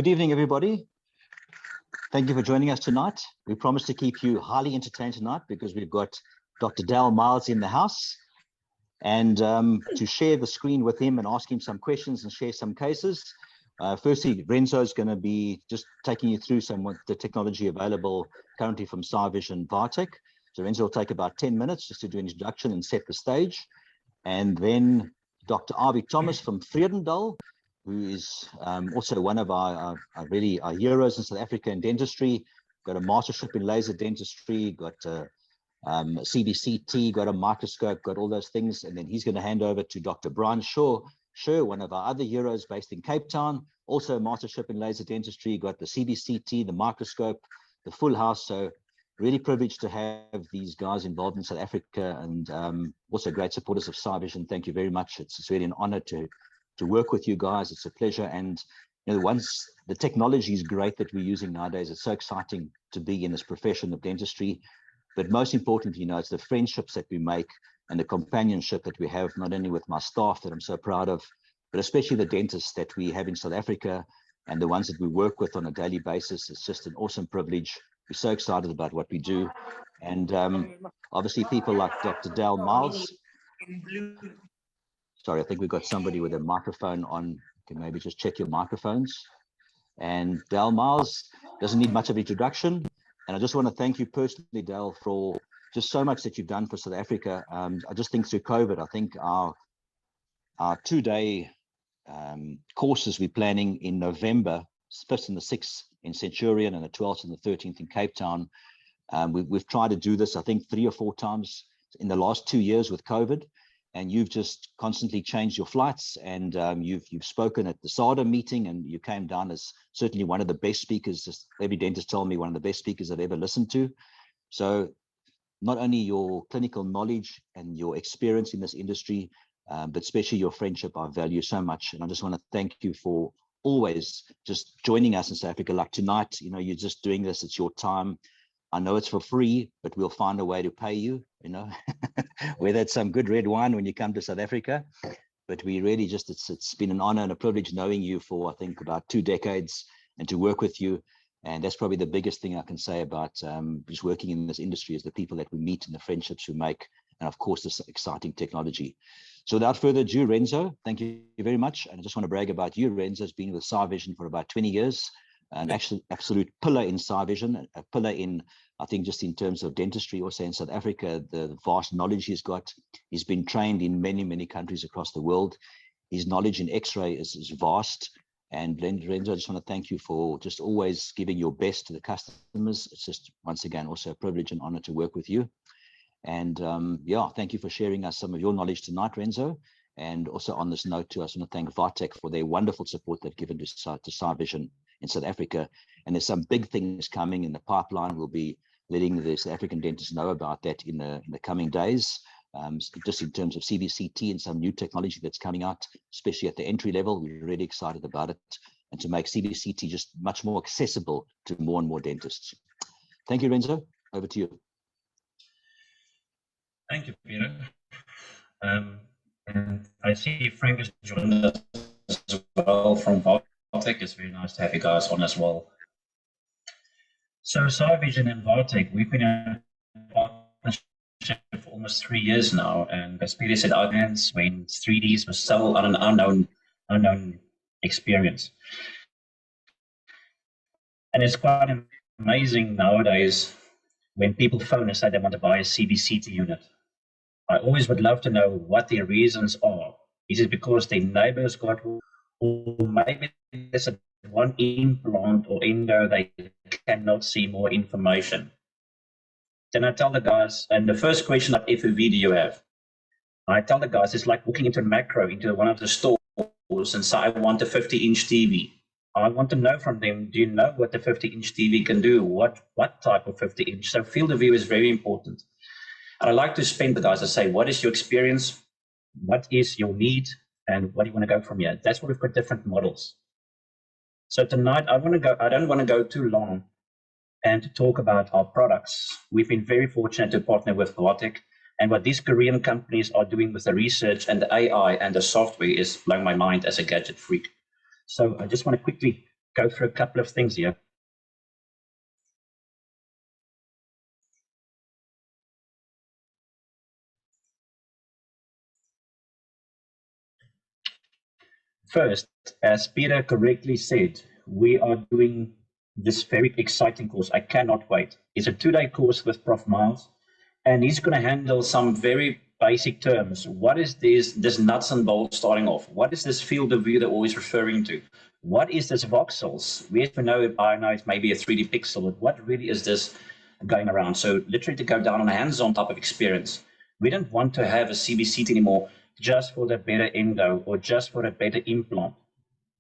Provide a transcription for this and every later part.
Good evening, everybody. Thank you for joining us tonight. We promise to keep you highly entertained tonight because we've got Dr. Doubell Miles in the house, and to share the screen with him and ask him some questions and share some cases. Firstly, Renso is going to be just taking you through some of the technology available currently from CyVision Vatech. So Renso will take about 10 minutes just to do an introduction and set the stage. And then Dr. Awie from Vredendal, who is also one of our heroes in South Africa in dentistry, got a mastership in laser dentistry, got a CBCT, got a microscope, got all those things. And then he's going to hand over to Dr. Bryan Sher, one of our other heroes based in Cape Town, also a mastership in laser dentistry, got the CBCT, the microscope, the full house. So really privileged to have these guys involved in South Africa, and also great supporters of CyVision. Thank you very much. It's really an honor to work with you guys. It's a pleasure. And you know, once the technology is great that we're using nowadays, it's so exciting to be in this profession of dentistry. But most importantly, you know, it's the friendships that we make and the companionship that we have, not only with my staff that I'm so proud of, but especially the dentists that we have in South Africa and the ones that we work with on a daily basis. It's just an awesome privilege. We're so excited about what we do. And obviously people like Dr. Doubell Miles. Sorry, I think we've got somebody with a microphone on. You can maybe just check your microphones. And Doubell Miles doesn't need much of an introduction. And I just want to thank you personally, Doubell, for just so much that you've done for South Africa. I just think through COVID, I think our 2-day courses we're planning in November, 5th and the 6th in Centurion and the 12th and the 13th in Cape Town. We've tried to do this, I think, 3 or 4 times in the last 2 years with COVID. And you've just constantly changed your flights, and you've spoken at the SADA meeting, and you came down as certainly one of the best speakers. Just every dentist told me one of the best speakers I've ever listened to. So not only your clinical knowledge and your experience in this industry, but especially your friendship, I value so much. And I just want to thank you for always just joining us in South Africa. Like tonight, you know, you're just doing this, it's your time. I know it's for free, but we'll find a way to pay you, you know, whether it's some good red wine when you come to South Africa. But we really just, it's been an honor and a privilege knowing you for, I think, about 2 decades and to work with you. And that's probably the biggest thing I can say about just working in this industry, is the people that we meet and the friendships we make, and of course, this exciting technology. So without further ado, Renso, thank you very much. And I just want to brag about you. Renso's been with CyVision for about 20 years. An absolute pillar in CyVision, a pillar in, I think, just in terms of dentistry, also in South Africa, the vast knowledge he's got. He's been trained in many, many countries across the world. His knowledge in X-ray is vast. And Renso, I just want to thank you for just always giving your best to the customers. It's just, once again, also a privilege and honor to work with you. And yeah, thank you for sharing us some of your knowledge tonight, Renso. And also on this note too, I just want to thank Vatech for their wonderful support they've given to CyVision in South Africa. And there's some big things coming in the pipeline. We'll be letting the South African dentists know about that in the coming days, just in terms of CBCT and some new technology that's coming out, especially at the entry level. We're really excited about it, and to make CBCT just much more accessible to more and more dentists. Thank you, Renso. Over to you. Thank you, Peter. And I see Frank has joined us as well from Vatech. It's very nice to have you guys on as well. So CyVision and Vatech, we've been in partnership for almost 3 years now. And as Peter said, our hands when 3Ds was still an unknown experience. And it's quite amazing nowadays when people phone and say they want to buy a CBCT unit. I always would love to know what their reasons are. Is it because their neighbors got one, or maybe there's one implant or endo they cannot see more information? Then I tell the guys, and the first question, like, FOV do you have? I tell the guys, it's like walking into a macro, into one of the stores and say, I want a 50-inch TV. I want to know from them, do you know what the 50-inch TV can do? What type of 50-inch? So field of view is very important. And I like to spend the guys to say, what is your experience? What is your need? And what do you want to go from here? That's where we've got different models. So tonight, I don't want to go too long and to talk about our products. We've been very fortunate to partner with Vatech, and what these Korean companies are doing with the research and the AI and the software is blowing my mind as a gadget freak. So I just want to quickly go through a couple of things here. First, as Peter correctly said, we are doing this very exciting course. I cannot wait. It's a 2-day course with Prof. Miles, and he's going to handle some very basic terms. What is this nuts and bolts starting off? What is this field of view they're always referring to? What is this voxels? We have to know, I know it's maybe a 3D pixel, but what really is this going around? So literally to go down on a hands-on type of experience. We don't want to have a CBCT anymore just for the better endo or just for a better implant.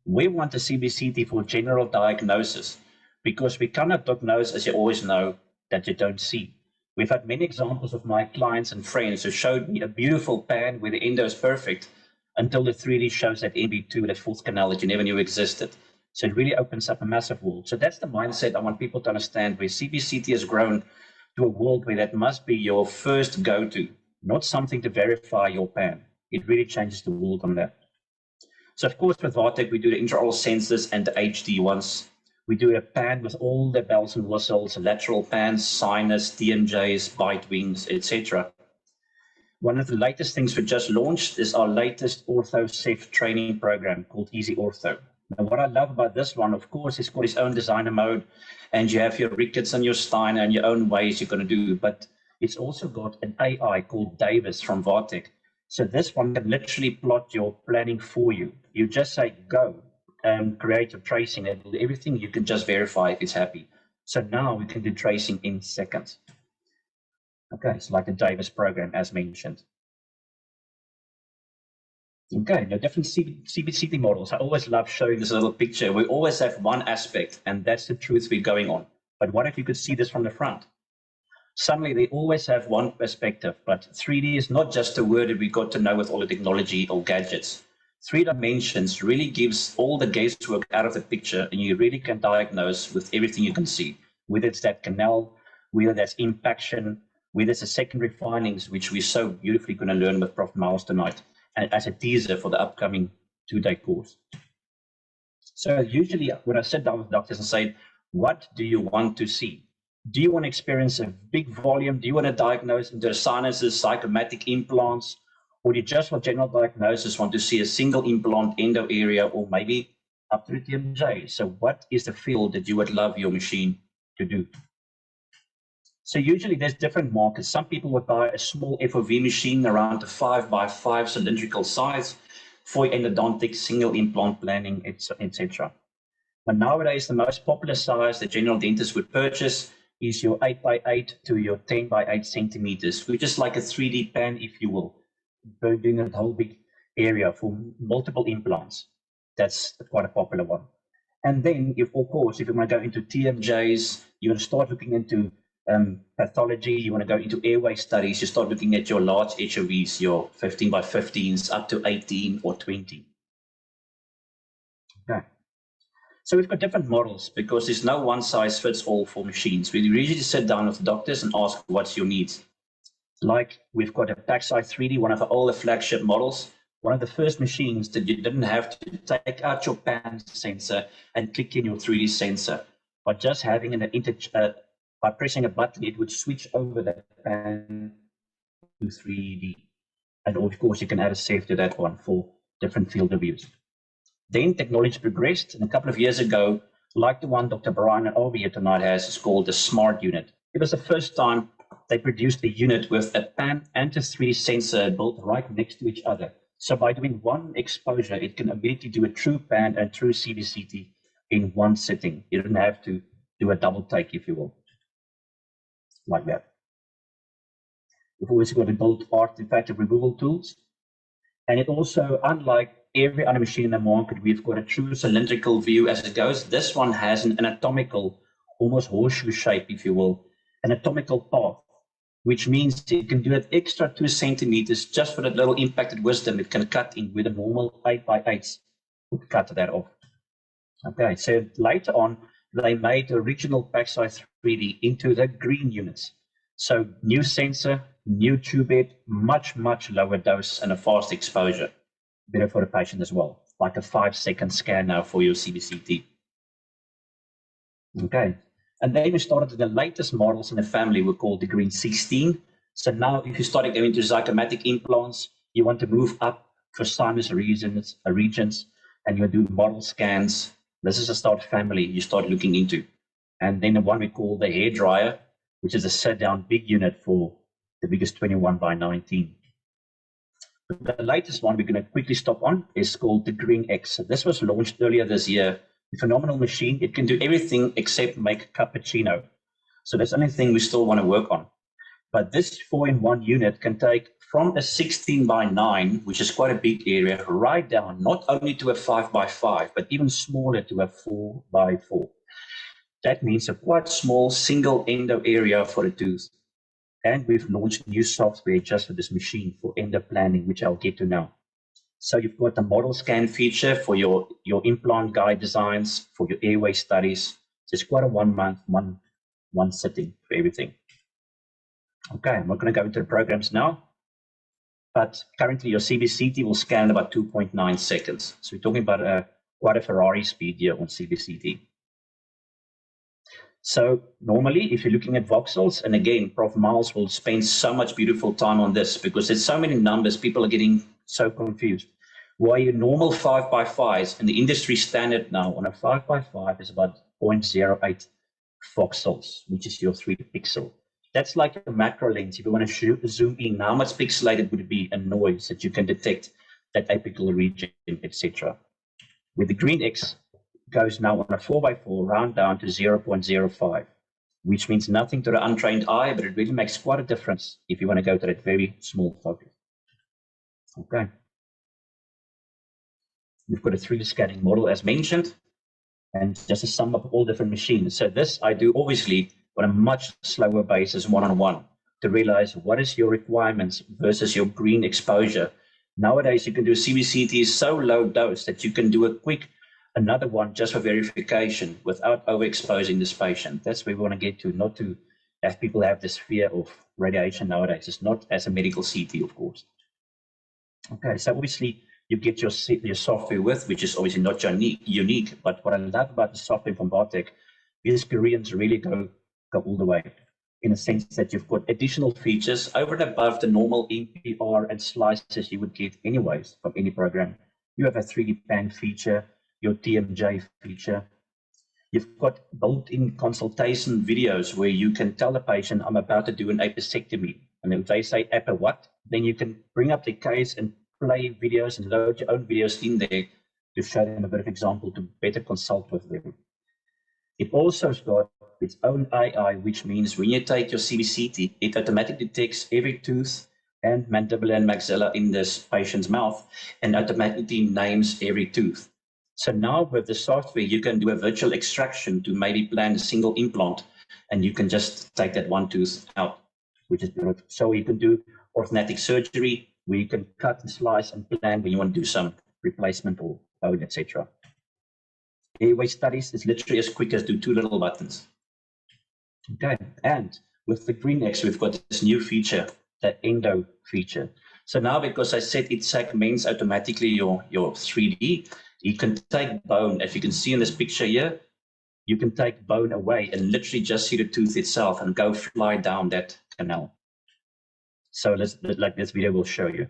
We want a CBCT for general diagnosis because we cannot diagnose, as you always know, that you don't see. We've had many examples of my clients and friends who showed me a beautiful pan where the endo is perfect until the 3D shows that MB2, that fourth canal that you never knew existed. So it really opens up a massive world. So that's the mindset I want people to understand, where CBCT has grown to a world where that must be your first go-to, not something to verify your pan. It really changes the world on that. So of course with Vatech, we do the intraoral sensors and the HD ones. We do a pan with all the bells and whistles, lateral pans, sinus, TMJs, bite wings, etc. One of the latest things we just launched is our latest ortho-CEF training program called Easy Ortho. Now what I love about this one, of course, it's got its own designer mode, and you have your Ricketts and your Steiner and your own ways you're going to do, but it's also got an AI called Davis from Vatech. So this one can literally plot your planning for you. You just say, go, and create your tracing, and everything you can just verify if it's happy. So now we can do tracing in seconds. Okay, it's like the Davis program, as mentioned. Okay, now different CBCT models. I always love showing this little picture. We always have one aspect, and that's the truth we're going on. But what if you could see this from the front? Suddenly they always have one perspective, but 3D is not just a word that we got to know with all the technology or gadgets. 3 dimensions really gives all the guesswork out of the picture, and you really can diagnose with everything you can see, whether it's that canal, whether that's impaction, whether it's the secondary findings, which we're so beautifully going to learn with Prof. Miles tonight, and as a teaser for the upcoming 2-day course. So usually when I sit down with doctors and say, what do you want to see? Do you want to experience a big volume? Do you want to diagnose into the sinuses, psychomatic implants? Or do you just for general diagnosis want to see a single implant endo area, or maybe up to the TMJ? So what is the field that you would love your machine to do? So usually there's different markets. Some people would buy a small FOV machine around the 5x5 cylindrical size for endodontic single implant planning, etc. But nowadays, the most popular size that general dentists would purchase is your 8x8 to your 10x8 centimeters, which is like a 3D pan, if you will, doing a whole big area for multiple implants. That's quite a popular one. And then, if of course, if you want to go into TMJs, you want to start looking into pathology, you want to go into airway studies, you start looking at your large HOVs, your 15x15s up to 18 or 20. Okay. So we've got different models because there's no one size fits all for machines. We usually sit down with doctors and ask, what's your needs? Like we've got a Packside 3D, one of our older flagship models, one of the first machines that you didn't have to take out your pan sensor and click in your 3D sensor. By just having by pressing a button, it would switch over the pan to 3D. And of course, you can add a save to that one for different field of views. Then technology progressed, and a couple of years ago, like the one Dr. Bryan and Awie here tonight has, is called the Smart Unit. It was the first time they produced a unit with a pan and a 3D sensor built right next to each other. So by doing one exposure, it can immediately do a true pan and true CBCT in one sitting. You don't have to do a double take, if you will, like that. We've always got to build artifact removal tools. And it also, unlike every other machine in the market, we've got a true cylindrical view as it goes. This one has an anatomical, almost horseshoe shape, if you will, anatomical path, which means it can do an extra 2 centimeters just for that little impacted wisdom. It can cut in with a normal 8x8s. We'll cut that off. Okay, so later on, they made the original Packside 3D into the green units. So new sensor, new tube bed, much, much lower dose and a fast exposure. Better for the patient as well, like a 5-second scan now for your CBCT. Okay. And then we started the latest models in the family we call the Green 16. So now if you started going into zygomatic implants, you want to move up for sinus regions, and you do model scans. This is a start family you start looking into. And then the one we call the hair dryer, which is a sit-down big unit for the biggest 21 by 19. The latest one we're going to quickly stop on is called the Green X. This was launched earlier this year. A phenomenal machine. It can do everything except make cappuccino. So that's the only thing we still want to work on. But this 4-in-1 unit can take from a 16 by 9, which is quite a big area, right down, not only to a 5 by 5, but even smaller to a 4 by 4. That means a quite small single endo area for a tooth. And we've launched new software just for this machine for endo planning, which I'll get to now. So you've got the model scan feature for your implant guide designs, for your airway studies. So it's quite a 1 month, one sitting for everything. Okay, I'm not going to go into the programs now, but currently your CBCT will scan in about 2.9 seconds. So we're talking about quite a Ferrari speed here on CBCT. So normally, if you're looking at voxels, and again, Prof. Miles will spend so much beautiful time on this because there's so many numbers, people are getting so confused. Why your normal 5 by 5s and the industry standard now on a 5 by 5 is about 0.08 voxels, which is your 3 pixel. That's like a macro lens. If you want to zoom in, how much pixelated would it be a noise that you can detect that apical region, etc. With the Green X, goes now on a 4 by 4 round down to 0.05, which means nothing to the untrained eye, but it really makes quite a difference if you want to go to that very small focus. Okay. We've got a 3D scanning model as mentioned, and just a sum of all different machines. So this I do obviously on a much slower basis, one-on-one, to realize what is your requirements versus your green exposure. Nowadays, you can do CBCT so low dose that you can do a quick another one just for verification without overexposing this patient. That's where we want to get to, not to have people have this fear of radiation nowadays. It's not as a medical CT, of course. Okay, so obviously you get your software with, which is obviously not unique, but what I love about the software from Vatech is Koreans really go all the way, in a sense that you've got additional features over and above the normal NPR and slices you would get anyways from any program. You have a 3D pan feature, your TMJ feature. You've got built-in consultation videos where you can tell the patient, I'm about to do an apicectomy. And if they say, apa what? Then you can bring up the case and play videos and load your own videos in there to show them a bit of example to better consult with them. It also has got its own AI, which means when you take your CBCT, it automatically detects every tooth and mandibular and maxilla in this patient's mouth and automatically names every tooth. So now with the software, you can do a virtual extraction to maybe plan a single implant, and you can just take that one tooth out, which is beautiful. So you can do orthodontic surgery, where you can cut and slice and plan when you want to do some replacement or bone, etc. Airway studies is literally as quick as do 2 little buttons. Okay, and with the Green X, we've got this new feature, the endo feature. So now, because I said it segments automatically your 3D, you can take bone, as you can see in this picture here, you can take bone away and literally just see the tooth itself and go fly down that canal. So like this video will show you.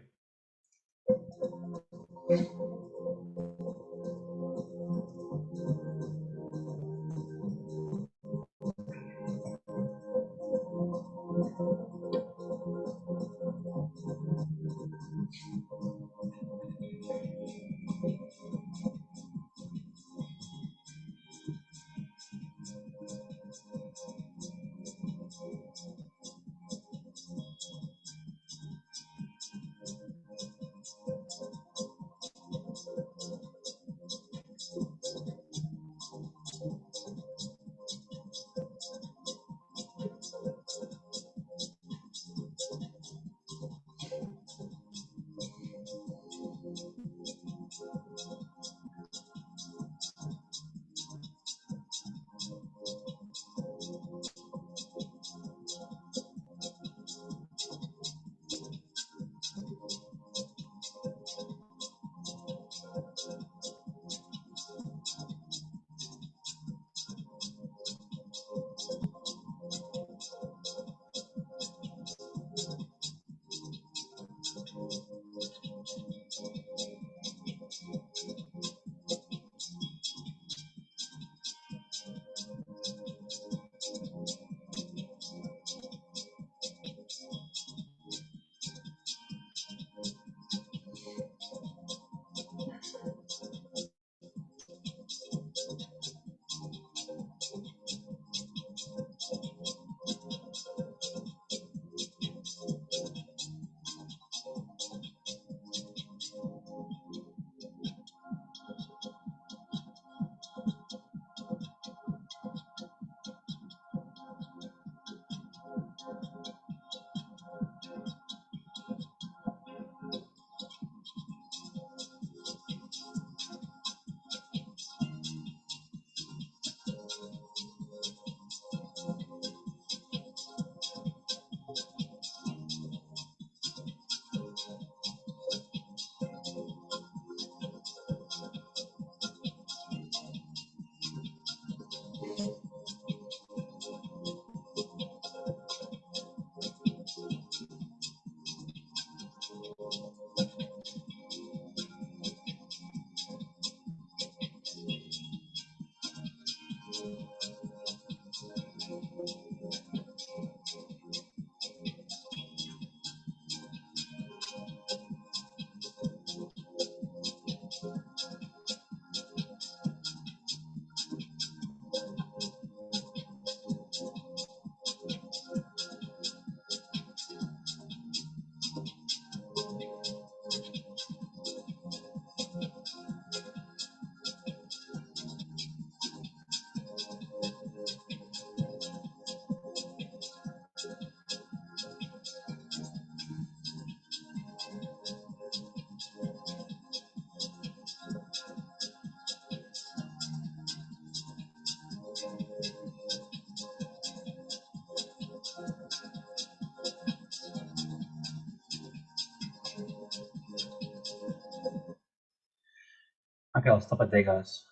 Okay, I'll stop it there, guys.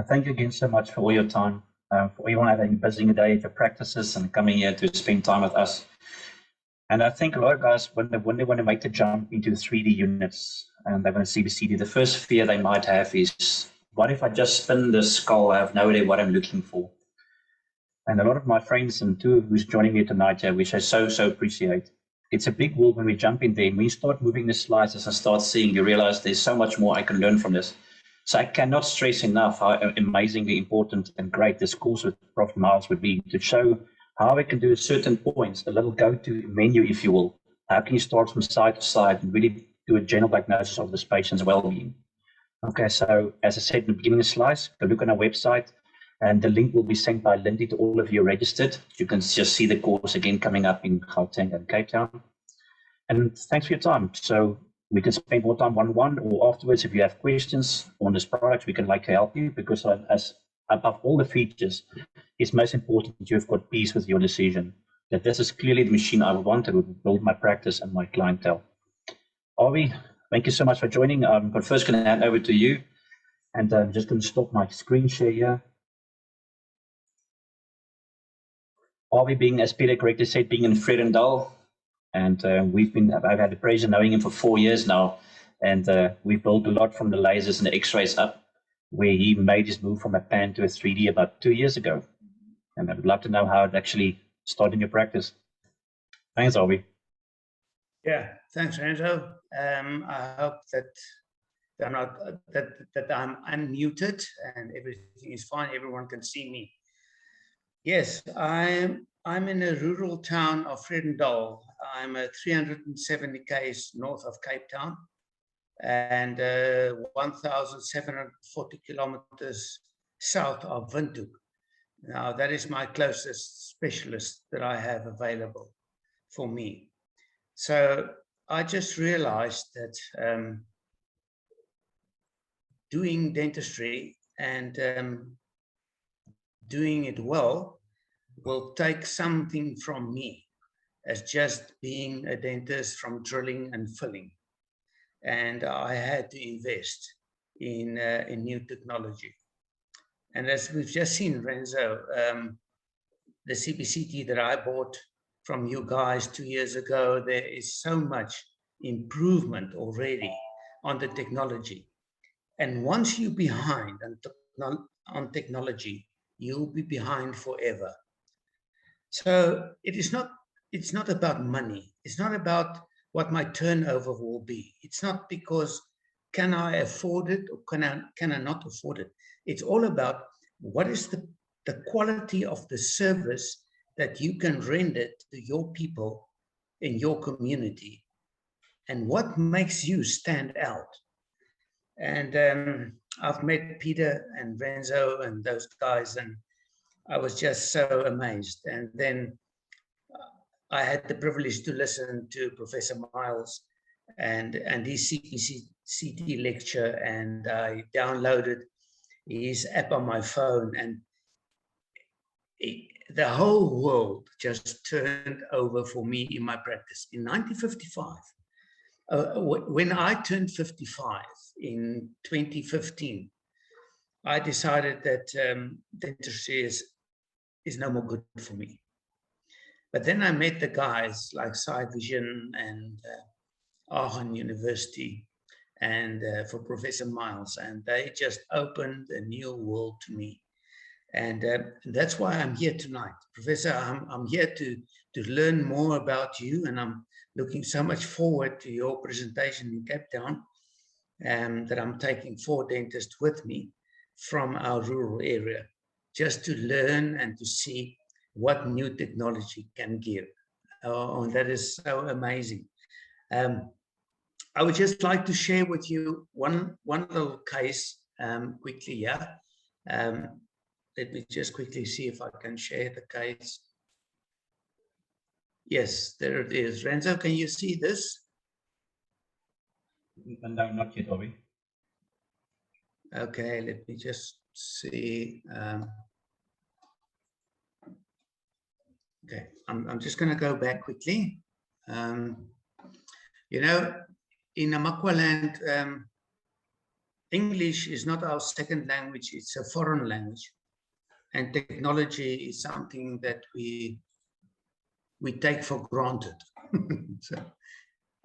Thank you again so much for all your time, for everyone having a busy day at your practices and coming here to spend time with us. And I think a lot of guys, when they want to make the jump into 3D units and they want to CBCT, the first fear they might have is, what if I just spin the skull? I have no idea what I'm looking for. And a lot of my friends and two who's joining me tonight, which I so appreciate. It's a big world when we jump in there. When you start moving the slides and start seeing, you realize there's so much more I can learn from this. So I cannot stress enough how amazingly important and great this course with Prof. Miles would be to show how we can do certain points, a little go-to menu, if you will. How can you start from side to side and really do a general diagnosis of this patient's well-being? Okay, so as I said in the beginning of the slides, go look on our website, and the link will be sent by Lindy to all of you registered. You can just see the course again coming up in Gauteng and Cape Town. And thanks for your time. So we can spend more time one-on-one, or afterwards, if you have questions on this product, we can like to help you, because as above all the features, it's most important that you've got peace with your decision, that this is clearly the machine I want to build my practice and my clientele. Awie, thank you so much for joining. I'm first going to hand over to you, and I'm just going to stop my screen share here. Awie, being, as Peter correctly said, being in Vredendal, and I've had the pleasure of knowing him for 4 years now, and we've built a lot from the lasers and the X-rays up, where he made his move from a pan to a 3D about 2 years ago. And I would love to know how it actually started in your practice. Thanks, Awie. Yeah, thanks, Renso. I hope that I'm unmuted and everything is fine. Everyone can see me. Yes, I'm in a rural town of Vredendal. I'm 370 km north of Cape Town and 1,740 kilometers south of Windhoek. Now, that is my closest specialist that I have available for me. So I just realized that doing dentistry and doing it well will take something from me as just being a dentist from drilling and filling. And I had to invest in new technology. And as we've just seen, Renso, the CBCT that I bought from you guys 2 years ago, there is so much improvement already on the technology. And once you're behind on technology, you'll be behind forever. So it's not about money. It's not about what my turnover will be. It's not because can I afford it or can I not afford it. It's all about what is the quality of the service that you can render to your people in your community, and what makes you stand out. And I've met Peter and Renso and those guys, and I was just so amazed. And then I had the privilege to listen to Professor Miles and his CBCT lecture, and I downloaded his app on my phone, and the whole world just turned over for me in my practice. In 1955, when I turned 55 in 2015, I decided that dentistry is no more good for me. But then I met the guys like Vision and Aachen University and for Professor Miles, and they just opened a new world to me. And that's why I'm here tonight. Professor, I'm here to learn more about you, and I'm looking so much forward to your presentation in Cape Town, that I'm taking 4 dentists with me from our rural area, just to learn and to see what new technology can give. Oh, that is so amazing. I would just like to share with you one little case quickly, yeah. Let me just quickly see if I can share the case. Yes, there it is. Renso, can you see this? No, not yet, Awie. Okay, let me just see. Okay, I'm just going to go back quickly. You know, in Namaqualand, English is not our second language, it's a foreign language. And technology is something that we take for granted. So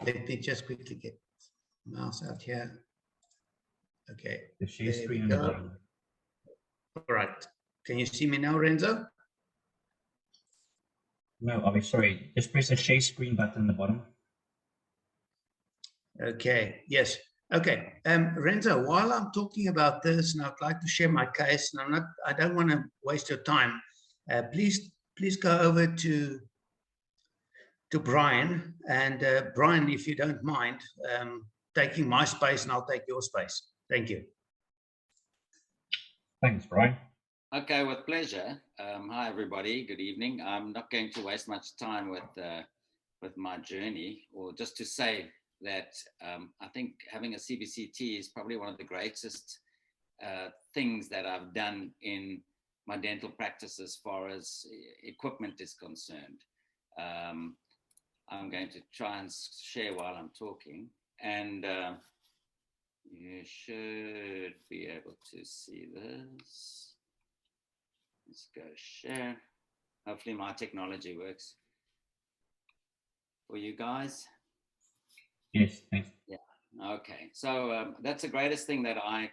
let me just quickly get mouse out here. Okay. The share there screen we on the go. bottom. All right. Can you see me now, Renzo? No, Awie, sorry. Just press the share screen button in the bottom. Okay. Yes. Okay. Renzo, while I'm talking about this, and I'd like to share my case, and I don't want to waste your time. Please go over to Bryan, and Bryan, if you don't mind, taking my space, and I'll take your space. Thank you. Thanks, Bryan. Okay, with pleasure. Hi, everybody. Good evening. I'm not going to waste much time with my journey, or just to say that I think having a CBCT is probably one of the greatest things that I've done in my dental practice as far as equipment is concerned. I'm going to try and share while I'm talking, and you should be able to see this. Let's go share. Hopefully my technology works for you guys. Yes, thanks. Yeah. Okay. So that's the greatest thing that I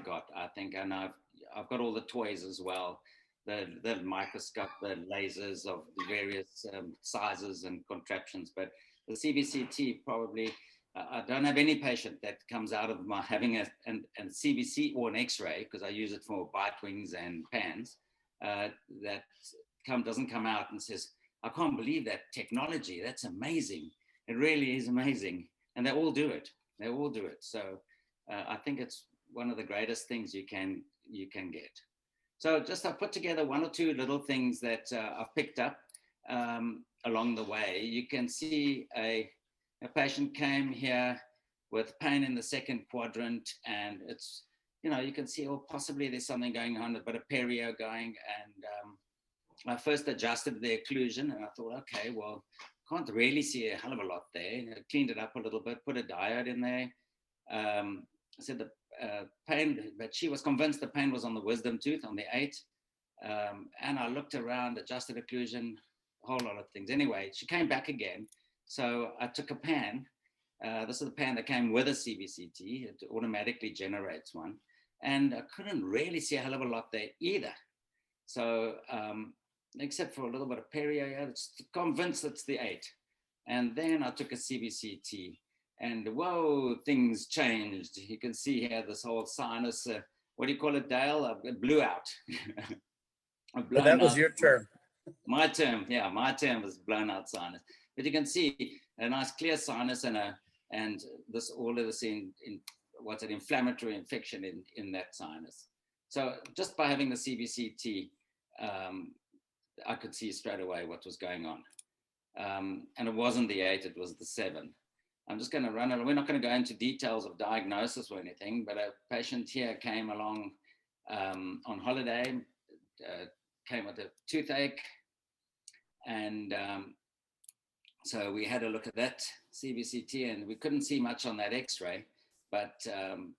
got, I think, and I've got all the toys as well, the microscope, the lasers of the various sizes and contraptions. But the CBCT probably, I don't have any patient that comes out of my having a CBC or an X-ray, because I use it for bite wings and pans. That doesn't come out and says, I can't believe that technology. That's amazing. It really is amazing. And they all do it. They all do it. So I think it's one of the greatest things you can get. So just I've put together one or two little things that I've picked up along the way. You can see a patient came here with pain in the second quadrant, and it's, you can see, oh, possibly there's something going on, a bit of perio going. And I first adjusted the occlusion, and I thought, okay, well, can't really see a hell of a lot there. I cleaned it up a little bit, put a diode in there. I said the pain, but she was convinced the pain was on the wisdom tooth, on the 8. And I looked around, adjusted occlusion, a whole lot of things. Anyway, she came back again. So I took a pan. This is the pan that came with a CBCT. It automatically generates one. And I couldn't really see a hell of a lot there either. So, except for a little bit of perio, yeah, it's convinced it's the 8. And then I took a CBCT, and whoa, things changed. You can see here this whole sinus, what do you call it, Dale? It blew out. That was your term. My term, yeah, my term was blown out sinus. But you can see a nice clear sinus and this all of this in what's an inflammatory infection in that sinus. So just by having the CBCT, I could see straight away what was going on. And it wasn't the 8, it was the 7. I'm just going to run it. We're not going to go into details of diagnosis or anything, but a patient here came along on holiday, came with a toothache, and so we had a look at that CBCT, and we couldn't see much on that X-ray, but then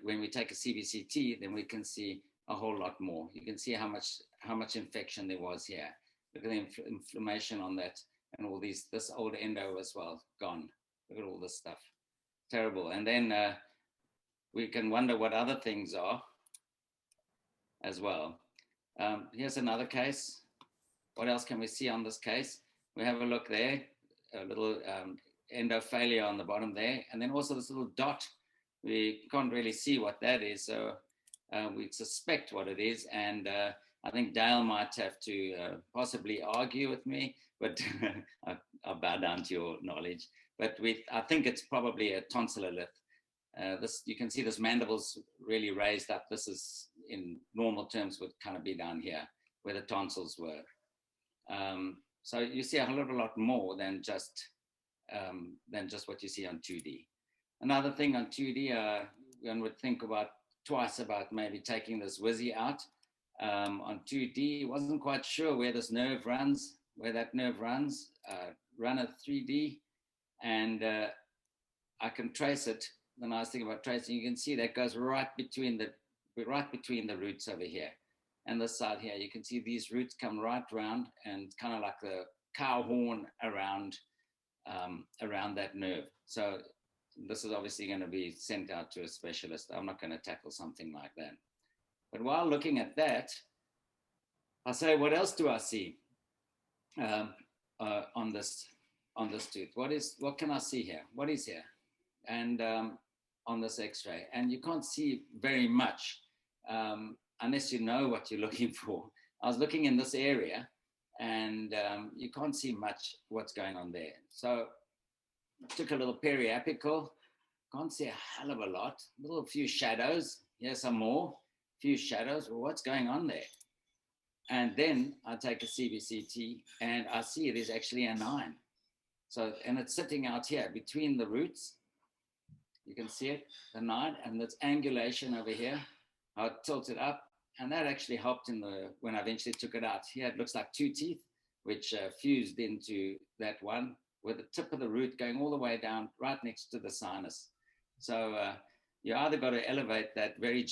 when we take a CBCT, then we can see a whole lot more. You can see how much infection there was here. Look at the inflammation on that, and all this old endo as well, gone. Look at all this stuff, terrible. And then we can wonder what other things are as well. Here's another case. What else can we see on this case? We have a look there, a little endo failure on the bottom there, and then also this little dot. We can't really see what that is, so we suspect what it is, and I think Dale might have to possibly argue with me, but I'll bow down to your knowledge. But I think it's probably a tonsillar lift. This, you can see this mandible's really raised up. This is, in normal terms, would kind of be down here where the tonsils were. So you see a lot more than just what you see on 2D. Another thing on 2D, one would think twice about maybe taking this WYSI out. On 2D, wasn't quite sure where this nerve runs, run a 3D, and I can trace it the nice thing about tracing, you can see that goes right between the roots over here and this side here. You can see these roots come right round and kind of like the cow horn around that nerve. So this is obviously going to be sent out to a specialist. I'm not going to tackle something like that. But while looking at that, I say, what else do I see on this tooth? What can I see here? What is here? And on this X-ray, and you can't see very much unless you know what you're looking for. I was looking in this area, and you can't see much what's going on there. So took a little periapical, can't see a hell of a lot, a few shadows, here's some more, few shadows. Well, what's going on there? And then I take a CBCT and I see it is actually a 9. So, and it's sitting out here between the roots. You can see it, the 9, and this angulation over here, how it tilted up. And that actually helped when I eventually took it out. Here it looks like 2 teeth, which fused into that one, with the tip of the root going all the way down right next to the sinus. So you either got to elevate that very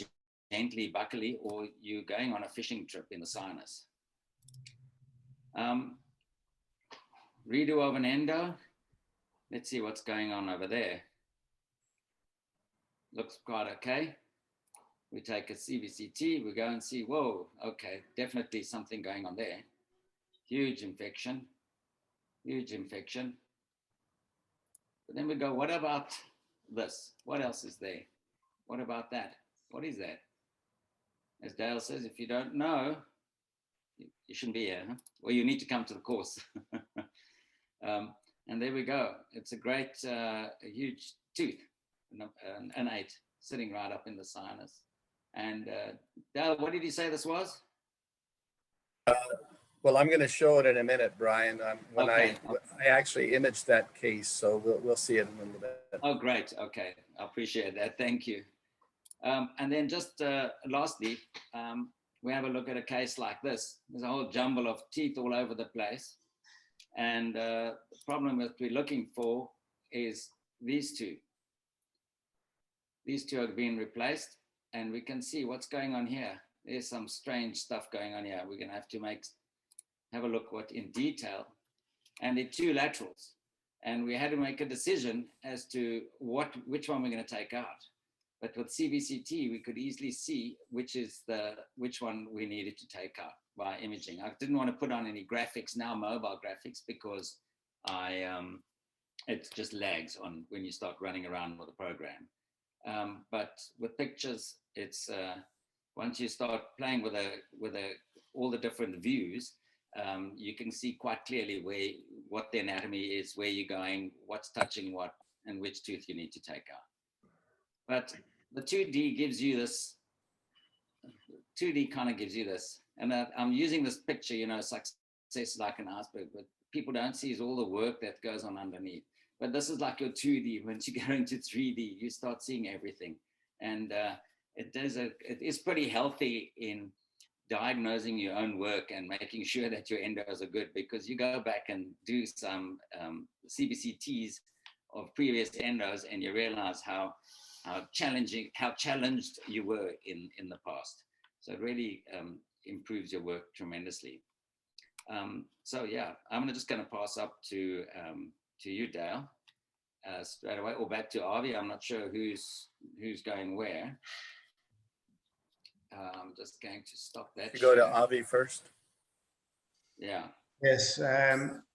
gently, buccally, or you're going on a fishing trip in the sinus. Redo of an endo. Let's see what's going on over there. Looks quite okay. We take a CBCT, we go and see, whoa, okay, definitely something going on there. Huge infection, huge infection. But then we go, what about this? What else is there? What about that? What is that? As Dale says, if you don't know, you shouldn't be here, huh? Or you need to come to the course. And there we go. It's a great, a huge tooth, an 8, sitting right up in the sinus. And Dale, what did you say this was? Well, I'm going to show it in a minute, Brian. When okay. I actually imaged that case, so we'll see it in a little bit. Oh, great. Okay, I appreciate that. Thank you. And then just lastly, we have a look at a case like this. There's a whole jumble of teeth all over the place. And the problem that we're looking for is these two. These two are being replaced, and we can see what's going on here. There's some strange stuff going on here. We're going to have to have a look in detail. And they're 2 laterals. And we had to make a decision as to which one we're going to take out. But with CBCT, we could easily see which one we needed to take out by imaging. I didn't want to put on any graphics now, mobile graphics, because it just lags on when you start running around with the program. But with pictures, it's once you start playing with all the different views, you can see quite clearly what the anatomy is, where you're going, what's touching what, and which tooth you need to take out. But the 2D gives you this. 2D kind of gives you this, and I'm using this picture. Success is like an iceberg, but people don't see is all the work that goes on underneath. But this is like your 2D. Once you go into 3D, you start seeing everything, and it is pretty healthy in diagnosing your own work and making sure that your endos are good, because you go back and do some CBCTs of previous endos, and you realize how challenged you were in the past. So it really improves your work tremendously. So yeah, I'm just going to pass up to you, Dale, straight away, or back to Awie. I'm not sure who's going where. I'm just going to stop that. You go to Awie first. Yeah. Yes,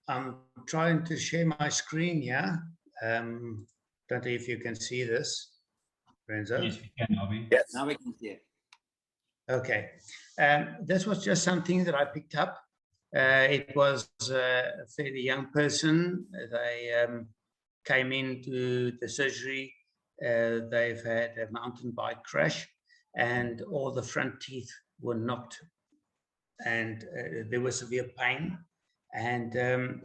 I'm trying to share my screen. Yeah. Don't know if you can see this, Renso. Yes, we can, Awie. Yes. Now we can see it. Okay. This was just something that I picked up. It was a fairly young person. They came into the surgery. They've had a mountain bike crash, and all the front teeth were knocked, and there was severe pain. And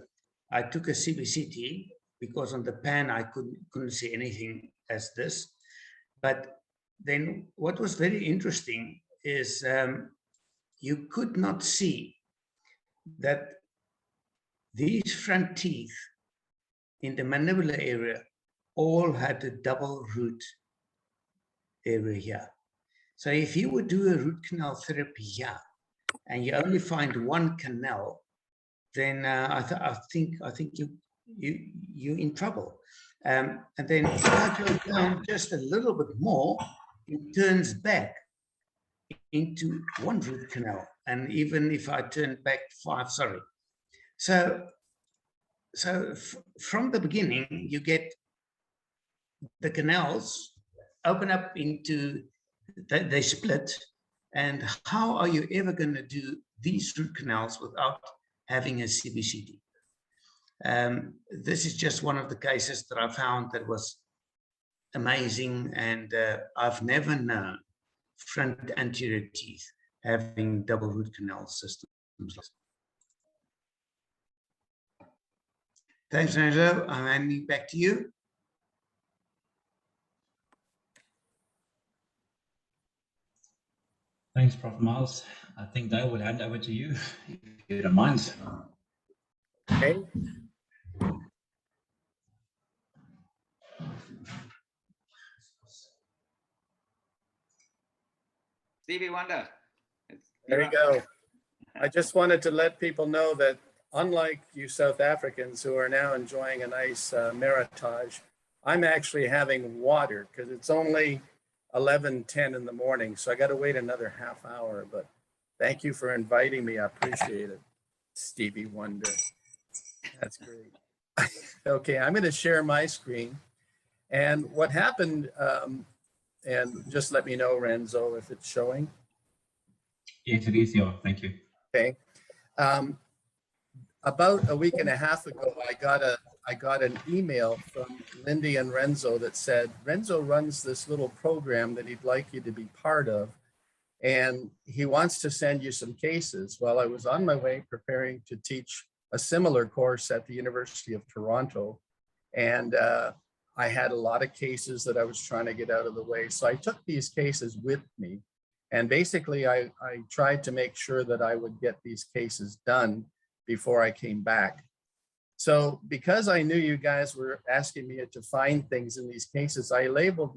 I took a CBCT because on the pan I couldn't see anything as this. But then what was very interesting is you could not see that these front teeth in the mandibular area all had a double root area here. So if you would do a root canal therapy here, and you only find one canal, then I think you're in trouble. And then if I go down just a little bit more, it turns back into one root canal. And even if I turn back 5, sorry. So from the beginning, you get the canals open up into, they split. And how are you ever going to do these root canals without having a CBCT? This is just one of the cases that I found that was amazing, and I've never known front anterior teeth having double root canal systems. Thanks, Renso. I'm handing back to you. Thanks, Prof. Miles. I think Dale would hand over to you, if you don't mind. Okay. Stevie Wonder. There you go. I just wanted to let people know that unlike you South Africans who are now enjoying a nice meritage, I'm actually having water because it's only 11:10 in the morning. So I got to wait another half hour, but thank you for inviting me. I appreciate it. Stevie Wonder. That's great. Okay, I'm going to share my screen. And what happened, and just let me know, Renso, if it's showing. Yes, it is, yeah. Thank you. Okay. About a week and a half ago, I got an email from Lindy and Renso that said, Renso runs this little program that he'd like you to be part of, and he wants to send you some cases. Well, I was on my way preparing to teach a similar course at the University of Toronto, and I had a lot of cases that I was trying to get out of the way. So I took these cases with me, and basically I tried to make sure that I would get these cases done before I came back. So because I knew you guys were asking me to find things in these cases, I labeled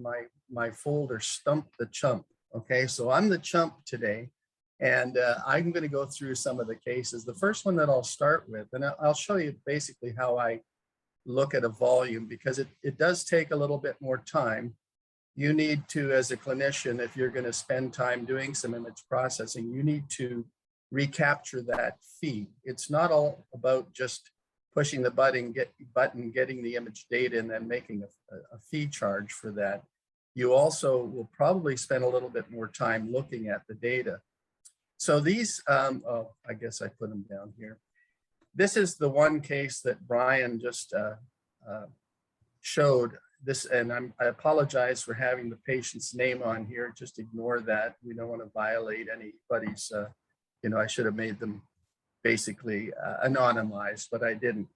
my folder Stump the Chump. Okay, so I'm the chump today, and I'm going to go through some of the cases. The first one that I'll start with, and I'll show you basically how I look at a volume, because it does take a little bit more time. You need to, as a clinician, if you're going to spend time doing some image processing, you need to recapture that feed. It's not all about just pushing the button, getting the image data, and then making a fee charge for that. You also will probably spend a little bit more time looking at the data. So these, oh, I guess I put them down here. This is the one case that Bryan just showed this, and I apologize for having the patient's name on here. Just ignore that. We don't want to violate anybody's, I should have made them basically anonymized, but I didn't.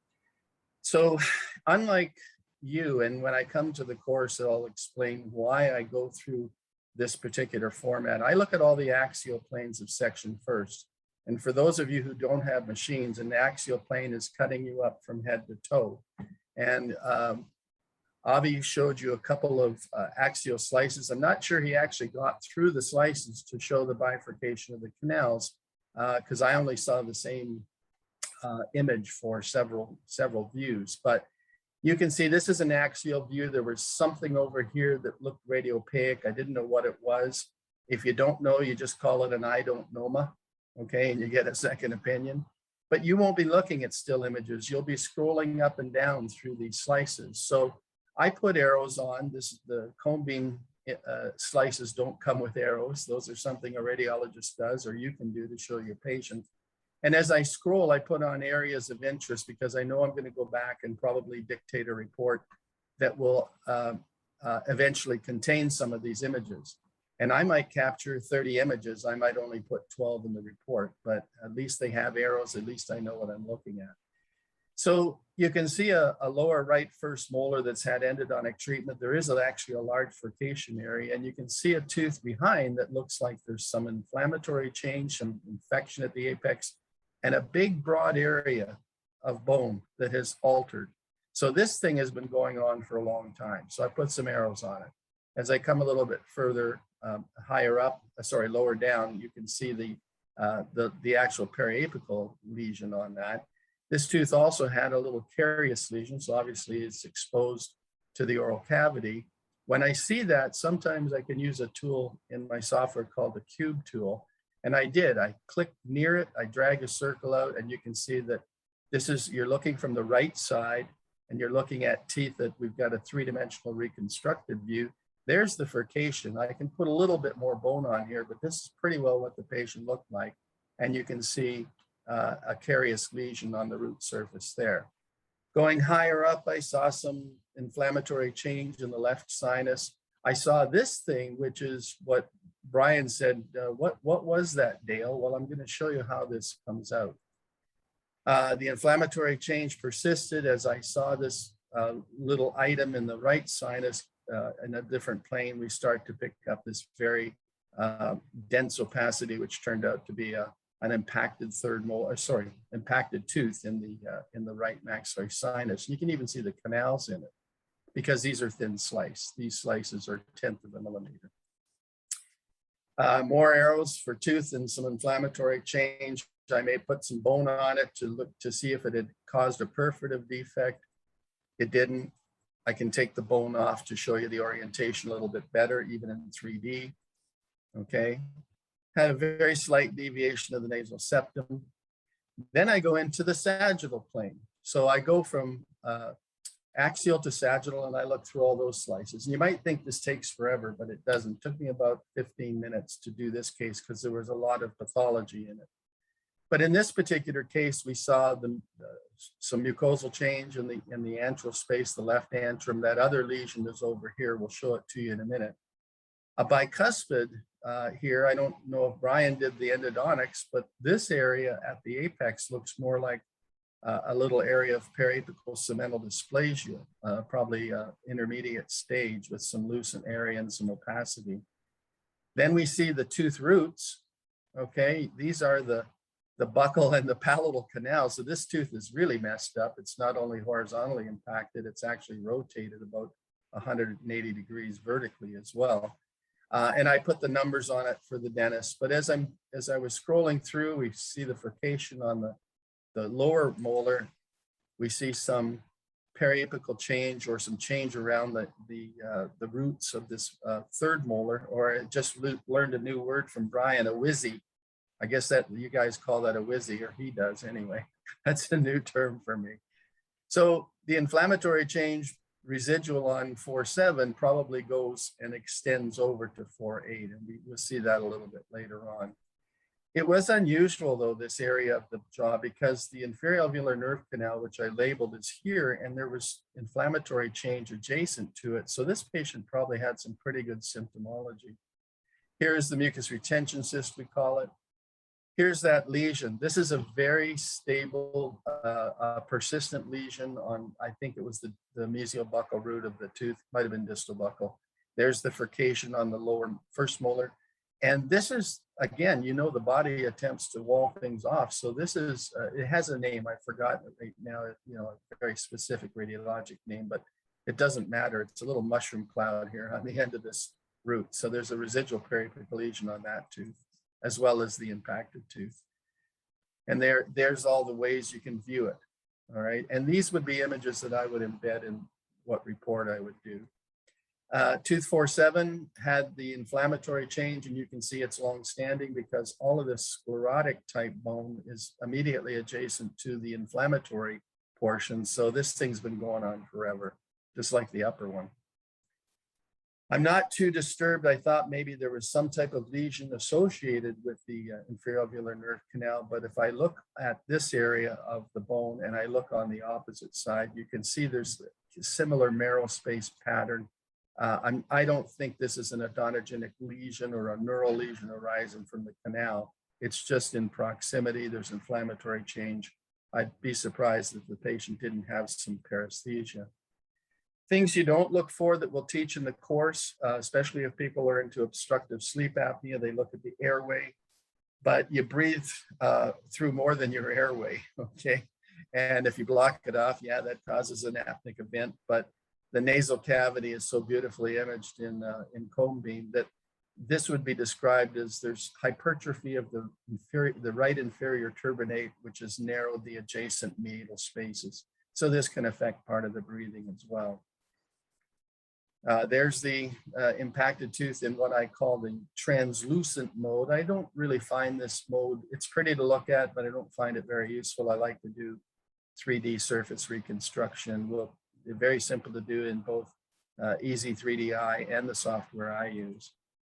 So unlike you, and when I come to the course, I'll explain why I go through this particular format. I look at all the axial planes of section first. And for those of you who don't have machines, an axial plane is cutting you up from head to toe. And Awie showed you a couple of axial slices. I'm not sure he actually got through the slices to show the bifurcation of the canals, because I only saw the same image for several views. But you can see this is an axial view. There was something over here that looked radiopaque. I didn't know what it was. If you don't know, you just call it an I don't know-ma, okay, and you get a second opinion. But you won't be looking at still images. You'll be scrolling up and down through these slices. So I put arrows on. This is the Conebeam slices don't come with arrows. Those are something a radiologist does, or you can do to show your patient. And as I scroll, I put on areas of interest because I know I'm going to go back and probably dictate a report that will eventually contain some of these images. And I might capture 30 images. I might only put 12 in the report, but at least they have arrows. At least I know what I'm looking at. So you can see a lower right first molar that's had endodontic treatment. There is actually a large furcation area, and you can see a tooth behind that looks like there's some inflammatory change, some infection at the apex, and a big broad area of bone that has altered. So this thing has been going on for a long time. So I put some arrows on it. As I come a little bit further higher up, lower down, you can see the actual periapical lesion on that. This tooth also had a little carious lesion, so obviously it's exposed to the oral cavity. When I see that, sometimes I can use a tool in my software called the cube tool. And I did, I clicked near it, I drag a circle out, and you can see that you're looking from the right side, and you're looking at teeth that we've got a three-dimensional reconstructed view. There's the furcation. I can put a little bit more bone on here, but this is pretty well what the patient looked like. And you can see a carious lesion on the root surface there. Going higher up, I saw some inflammatory change in the left sinus. I saw this thing, which is what Bryan said, what was that, Dale? Well, I'm going to show you how this comes out. The inflammatory change persisted as I saw this little item in the right sinus in a different plane. We start to pick up this very dense opacity, which turned out to be an impacted impacted tooth in the right maxillary sinus. You can even see the canals in it because these are thin slice. These slices are 1/10 of a millimeter. More arrows for tooth and some inflammatory change. I may put some bone on it to look to see if it had caused a perforative defect. It didn't. I can take the bone off to show you the orientation a little bit better, even in 3D. Okay. Had a very slight deviation of the nasal septum. Then I go into the sagittal plane. So I go from axial to sagittal, and I look through all those slices. And you might think this takes forever, but it doesn't. It took me about 15 minutes to do this case because there was a lot of pathology in it. But in this particular case, we saw some mucosal change in the antral space, the left antrum. That other lesion is over here. We'll show it to you in a minute. A bicuspid here, I don't know if Bryan did the endodontics, but this area at the apex looks more like a little area of periapical cemental dysplasia, probably intermediate stage with some lucent area and some opacity. Then we see the tooth roots. Okay, these are the buccal and the palatal canal. So this tooth is really messed up. It's not only horizontally impacted, it's actually rotated about 180 degrees vertically as well. And I put the numbers on it for the dentist. But as I was scrolling through, we see the furcation on the lower molar. We see some periapical change or some change around the roots of this third molar, or I just learned a new word from Bryan, a whizzy. I guess that you guys call that a whizzy, or he does anyway. That's a new term for me. So the inflammatory change residual on 4.7 probably goes and extends over to 4.8, and we'll see that a little bit later on. It was unusual though, this area of the jaw, because the inferior alveolar nerve canal, which I labeled, is here, and there was inflammatory change adjacent to it. So this patient probably had some pretty good symptomology. Here's the mucus retention cyst, we call it. Here's that lesion. This is a very stable, persistent lesion on, I think it was the mesial buccal root of the tooth, might have been distal buccal. There's the furcation on the lower first molar. And this is, again, you know, the body attempts to wall things off. So this is, it has a name, I've forgotten it right now, you know, a very specific radiologic name, but it doesn't matter. It's a little mushroom cloud here on the end of this root. So there's a residual periapical lesion on that tooth, as well as the impacted tooth. And there's all the ways you can view it, all right? And these would be images that I would embed in what report I would do. Tooth 4.7 had the inflammatory change, and you can see it's long-standing because all of this sclerotic type bone is immediately adjacent to the inflammatory portion. So this thing's been going on forever, just like the upper one. I'm not too disturbed. I thought maybe there was some type of lesion associated with the inferior alveolar nerve canal, but if I look at this area of the bone and I look on the opposite side, you can see there's a similar marrow space pattern. I don't think this is an odontogenic lesion or a neural lesion arising from the canal. It's just in proximity. There's inflammatory change. I'd be surprised if the patient didn't have some paresthesia. Things you don't look for that we'll teach in the course, especially if people are into obstructive sleep apnea, they look at the airway, but you breathe through more than your airway, okay? And if you block it off, yeah, that causes an apneic event. But the nasal cavity is so beautifully imaged in Conebeam that this would be described as there's hypertrophy of the right inferior turbinate, which has narrowed the adjacent meatal spaces. So this can affect part of the breathing as well. There's the impacted tooth in what I call the translucent mode. I don't really find this mode, it's pretty to look at, but I don't find it very useful. I like to do 3D surface reconstruction. Well, they're very simple to do in both Easy 3DI and the software I use.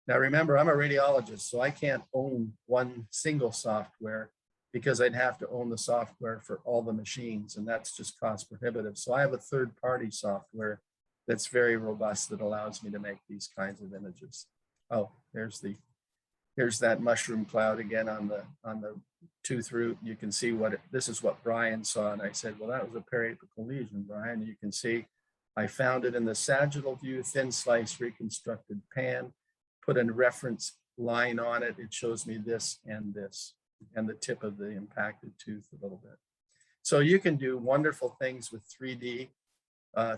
Now remember, I'm a radiologist, so I can't own one single software because I'd have to own the software for all the machines, and that's just cost prohibitive. So I have a third-party software that's very robust that allows me to make these kinds of images. Oh, here's that mushroom cloud again on the tooth root. You can see this is what Bryan saw, and I said, well, that was a periapical lesion, Bryan. You can see I found it in the sagittal view, thin slice reconstructed pan, put a reference line on it. It shows me this, and the tip of the impacted tooth a little bit. So you can do wonderful things with 3D,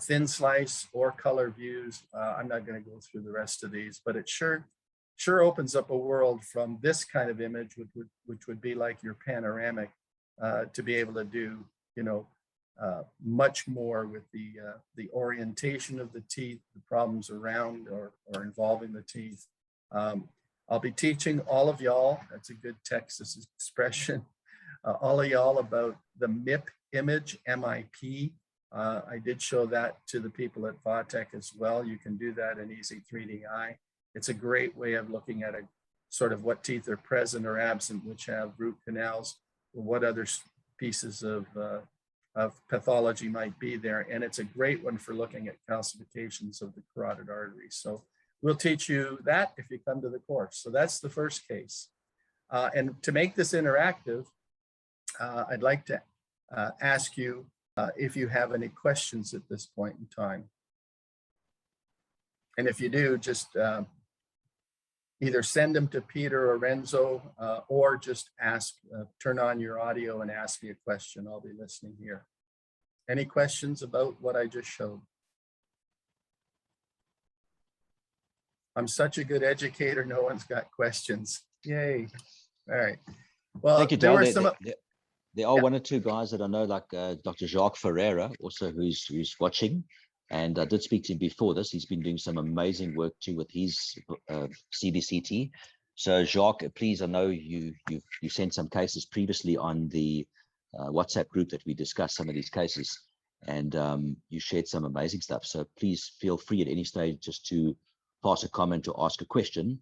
thin slice or color views. I'm not going to go through the rest of these, but it sure opens up a world from this kind of image, which would be like your panoramic, to be able to do, much more with the orientation of the teeth, the problems around or involving the teeth. I'll be teaching all of y'all, that's a good Texas expression, all of y'all about the MIP image, MIP. I did show that to the people at Vatech as well. You can do that in Easy 3DI. It's a great way of looking at a sort of what teeth are present or absent, which have root canals, or what other pieces of pathology might be there. And it's a great one for looking at calcifications of the carotid arteries. So we'll teach you that if you come to the course. So that's the first case. And to make this interactive, I'd like to ask you if you have any questions at this point in time. And if you do, just either send them to Peter or Renso, or just turn on your audio and ask me a question. I'll be listening here. Any questions about what I just showed? I'm such a good educator, no one's got questions. Yay. All right. Well, thank you, Del. There are one or two guys that I know, like Dr. Jacques Ferreira, also who's watching. And I did speak to him before this. He's been doing some amazing work too with his CBCT. So Jacques, please, I know you sent some cases previously on the WhatsApp group that we discussed some of these cases, and you shared some amazing stuff. So please feel free at any stage just to pass a comment or ask a question,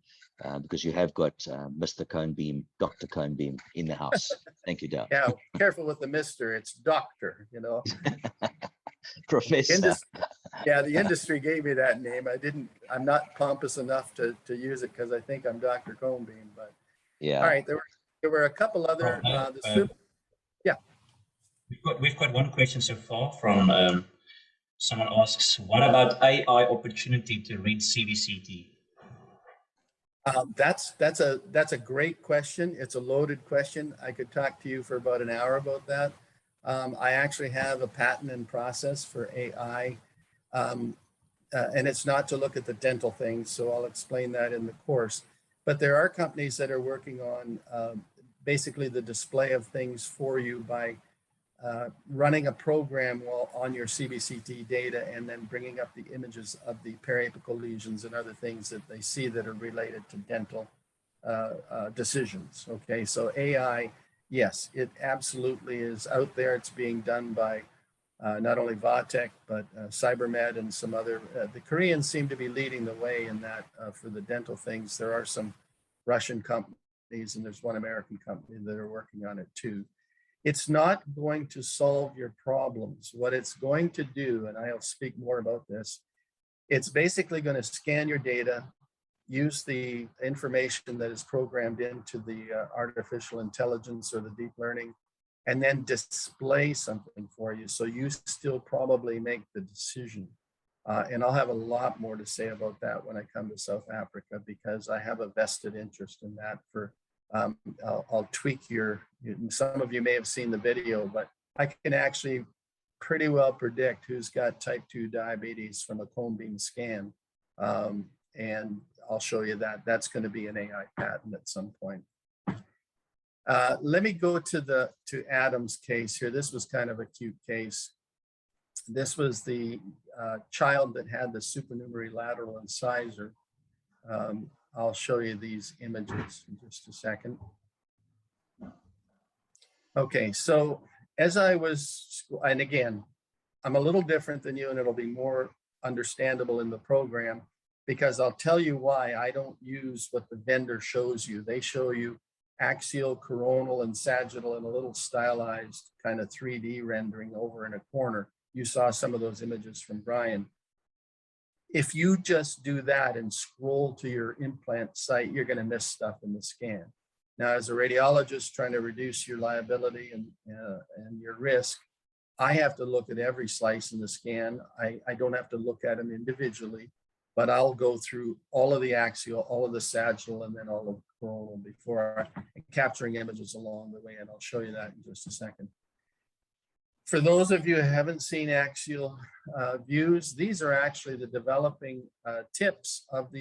because you have got Mr. Conebeam, Dr. Conebeam in the house. Thank you, Del. Yeah, careful with the Mr. It's doctor, Professor. Yeah, the industry gave me that name. I'm not pompous enough to use it because I think I'm Dr. Conebeam, but yeah. All right, there were a couple other, yeah. We've got one question so far from someone asks, what about AI opportunity to read CBCT? That's a great question. It's a loaded question. I could talk to you for about an hour about that. I actually have a patent in process for AI, and it's not to look at the dental things, so I'll explain that in the course. But there are companies that are working on basically the display of things for you by running a program on your CBCT data and then bringing up the images of the periapical lesions and other things that they see that are related to dental decisions. Okay, so AI, yes, it absolutely is out there. It's being done by not only Vatech, but Cybermed and some other, the Koreans seem to be leading the way in that for the dental things. There are some Russian companies and there's one American company that are working on it too. It's not going to solve your problems. What it's going to do, and I'll speak more about this, it's basically going to scan your data, use the information that is programmed into the artificial intelligence or the deep learning, and then display something for you. So you still probably make the decision. And I'll have a lot more to say about that when I come to South Africa, because I have a vested interest in that. For I'll tweak some of you may have seen the video, but I can actually pretty well predict who's got type 2 diabetes from a Conebeam scan. And I'll show you that. That's going to be an AI patent at some point. Let me go to Adam's case here. This was kind of a cute case. This was the child that had the supernumerary lateral incisor. I'll show you these images in just a second. Okay, so as I was, and again, I'm a little different than you, and it'll be more understandable in the program, because I'll tell you why I don't use what the vendor shows you. They show you axial, coronal, and sagittal in a little stylized kind of 3D rendering over in a corner. You saw some of those images from Bryan. If you just do that and scroll to your implant site, you're going to miss stuff in the scan. Now, as a radiologist trying to reduce your liability and your risk, I have to look at every slice in the scan. I don't have to look at them individually, but I'll go through all of the axial, all of the sagittal, and then all of the coronal before capturing images along the way, and I'll show you that in just a second. For those of you who haven't seen axial views, these are actually the developing tips of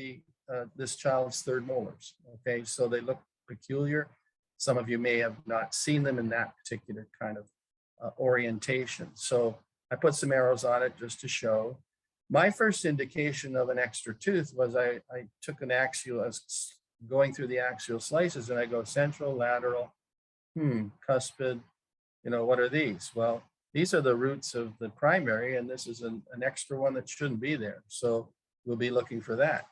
this child's third molars. Okay, so they look peculiar. Some of you may have not seen them in that particular kind of orientation. So I put some arrows on it just to show. My first indication of an extra tooth was I took an axial, I was going through the axial slices, and I go central, lateral, cuspid, what are these? Well, these are the roots of the primary, and this is an extra one that shouldn't be there. So we'll be looking for that.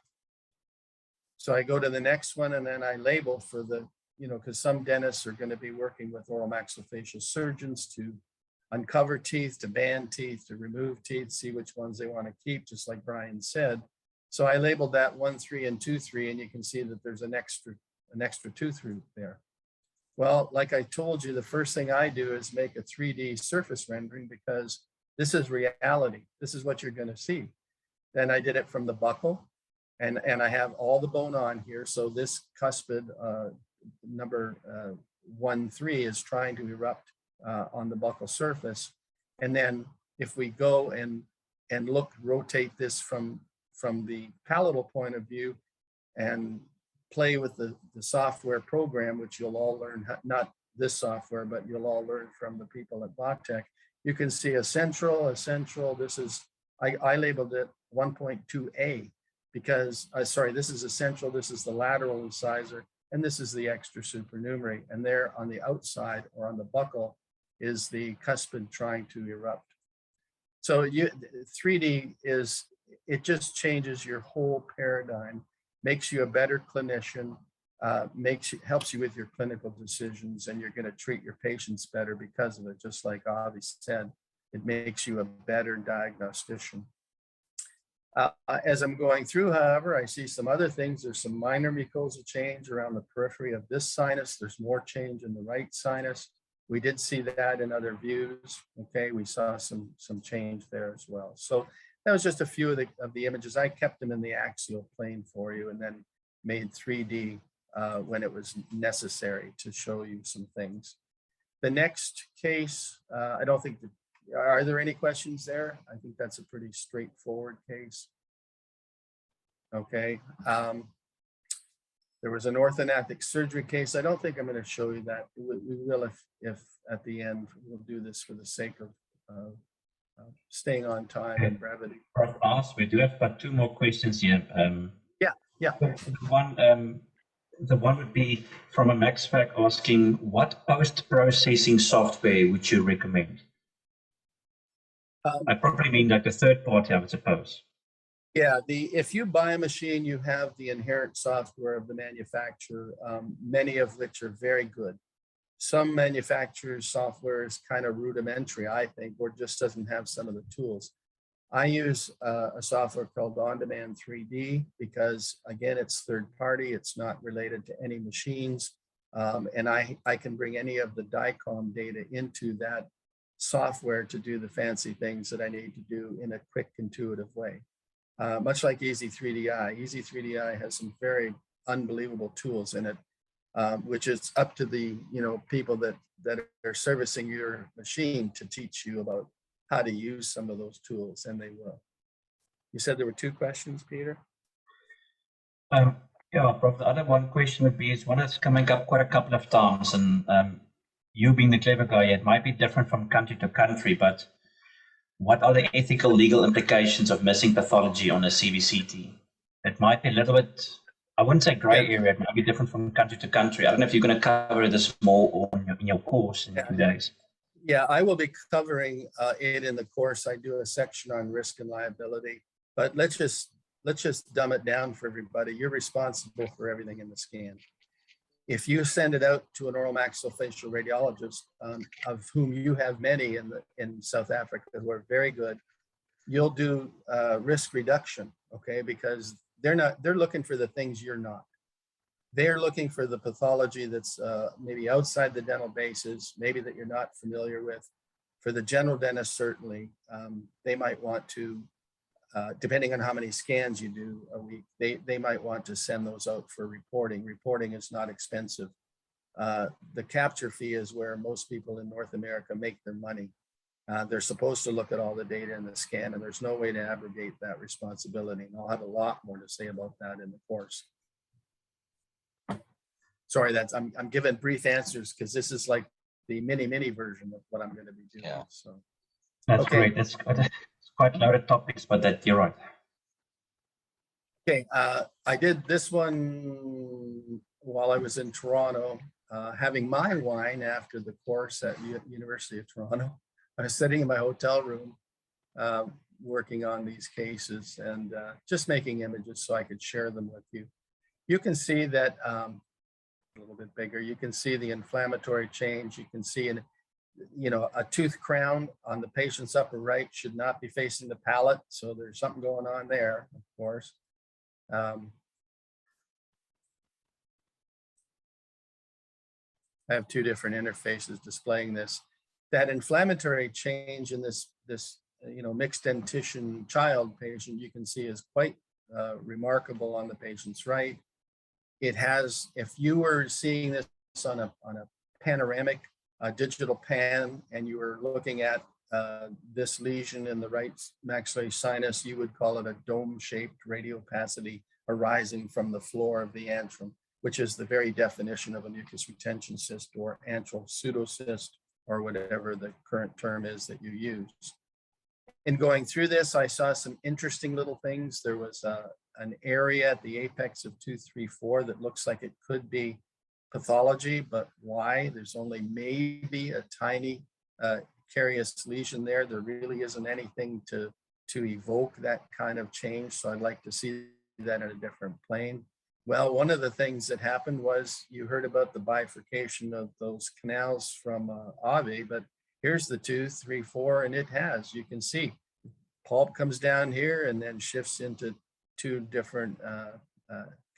So I go to the next one, and then I label for the, because some dentists are going to be working with oral maxillofacial surgeons to uncover teeth, to band teeth, to remove teeth, see which ones they want to keep, just like Bryan said. So I labeled that 1-3 and 2-3, and you can see that there's an extra tooth root there. Well, like I told you, the first thing I do is make a 3D surface rendering, because this is reality. This is what you're going to see. Then I did it from the buccal, and I have all the bone on here. So this cuspid number 1-3 is trying to erupt on the buccal surface. And then if we go and rotate this from the palatal point of view and play with the software program, which you'll all learn, not this software, but you'll all learn from the people at Vatech, you can see a central, this is, I labeled it 1.2A, because, sorry, this is a central, this is the lateral incisor, and this is the extra supernumerary. And there on the outside, or on the buccal, is the cuspid trying to erupt. So 3D it just changes your whole paradigm, makes you a better clinician, helps you with your clinical decisions, and you're going to treat your patients better because of it. Just like Awie said, it makes you a better diagnostician. As I'm going through, however, I see some other things. There's some minor mucosal change around the periphery of this sinus. There's more change in the right sinus. We did see that in other views. Okay, we saw some change there as well. So that was just a few of the images. I kept them in the axial plane for you, and then made 3D when it was necessary to show you some things. The next case, I don't think are there any questions there? I think that's a pretty straightforward case. Okay. There was an orthognathic surgery case. I don't think I'm going to show you that. We will if at the end. We'll do this for the sake of staying on time and brevity. Prof. Ask, we do have about 2 more questions here. Yeah. The one would be from a MaxFac asking, what post-processing software would you recommend? I probably mean like the third party, I would suppose. Yeah, if you buy a machine, you have the inherent software of the manufacturer, many of which are very good. Some manufacturers' software is kind of rudimentary, I think, or just doesn't have some of the tools. I use a software called On-Demand 3D because, again, it's third party. It's not related to any machines. And I can bring any of the DICOM data into that software to do the fancy things that I need to do in a quick, intuitive way. Much like Easy 3DI. Easy 3DI has some very unbelievable tools in it. which is up to the people that are servicing your machine to teach you about how to use some of those tools, and they will. You said there were 2 questions, Peter? Yeah, Prof. The other one question would be, is one that's coming up quite a couple of times, and you being the clever guy, it might be different from country to country, but what are the ethical, legal implications of missing pathology on a CBCT? It might be a little bit, I wouldn't say gray area, it might be different from country to country. I don't know if you're going to cover this more in your course in 2 days. Yeah, I will be covering it in the course. I do a section on risk and liability, but let's just dumb it down for everybody. You're responsible for everything in the scan. If you send it out to an oral maxillofacial radiologist, of whom you have many in South Africa who are very good, you'll do risk reduction, okay? Because they're looking for the things you're not. They're looking for the pathology that's maybe outside the dental bases, maybe that you're not familiar with. For the general dentist, certainly, they might want to, depending on how many scans you do a week, they might want to send those out for reporting. Reporting is not expensive. The capture fee is where most people in North America make their money. They're supposed to look at all the data in the scan, and there's no way to abrogate that responsibility. And I'll have a lot more to say about that in the course. Sorry, I'm giving brief answers because this is like the mini version of what I'm going to be doing. Yeah. So That's great. It's quite loaded topics, but that you're right. Okay, I did this one while I was in Toronto, having my wine after the course at University of Toronto. I was sitting in my hotel room working on these cases and just making images so I could share them with you. You can see that a little bit bigger. You can see the inflammatory change. You can see a tooth crown on the patient's upper right should not be facing the palate. So there's something going on there, of course. I have 2 different interfaces displaying this. That inflammatory change in this mixed dentition child patient, you can see is quite remarkable on the patient's right. It has, if you were seeing this on a panoramic digital pan and you were looking at this lesion in the right maxillary sinus, you would call it a dome-shaped radiopacity arising from the floor of the antrum, which is the very definition of a mucus retention cyst or antral pseudocyst, or whatever the current term is that you use. In going through this, I saw some interesting little things. There was an area at the apex of 234 that looks like it could be pathology, but why? There's only maybe a tiny carious lesion there. There really isn't anything to evoke that kind of change. So I'd like to see that in a different plane. Well, one of the things that happened was you heard about the bifurcation of those canals from Awie, but here's the 2, 3, 4, and it has, you can see, pulp comes down here and then shifts into 2 different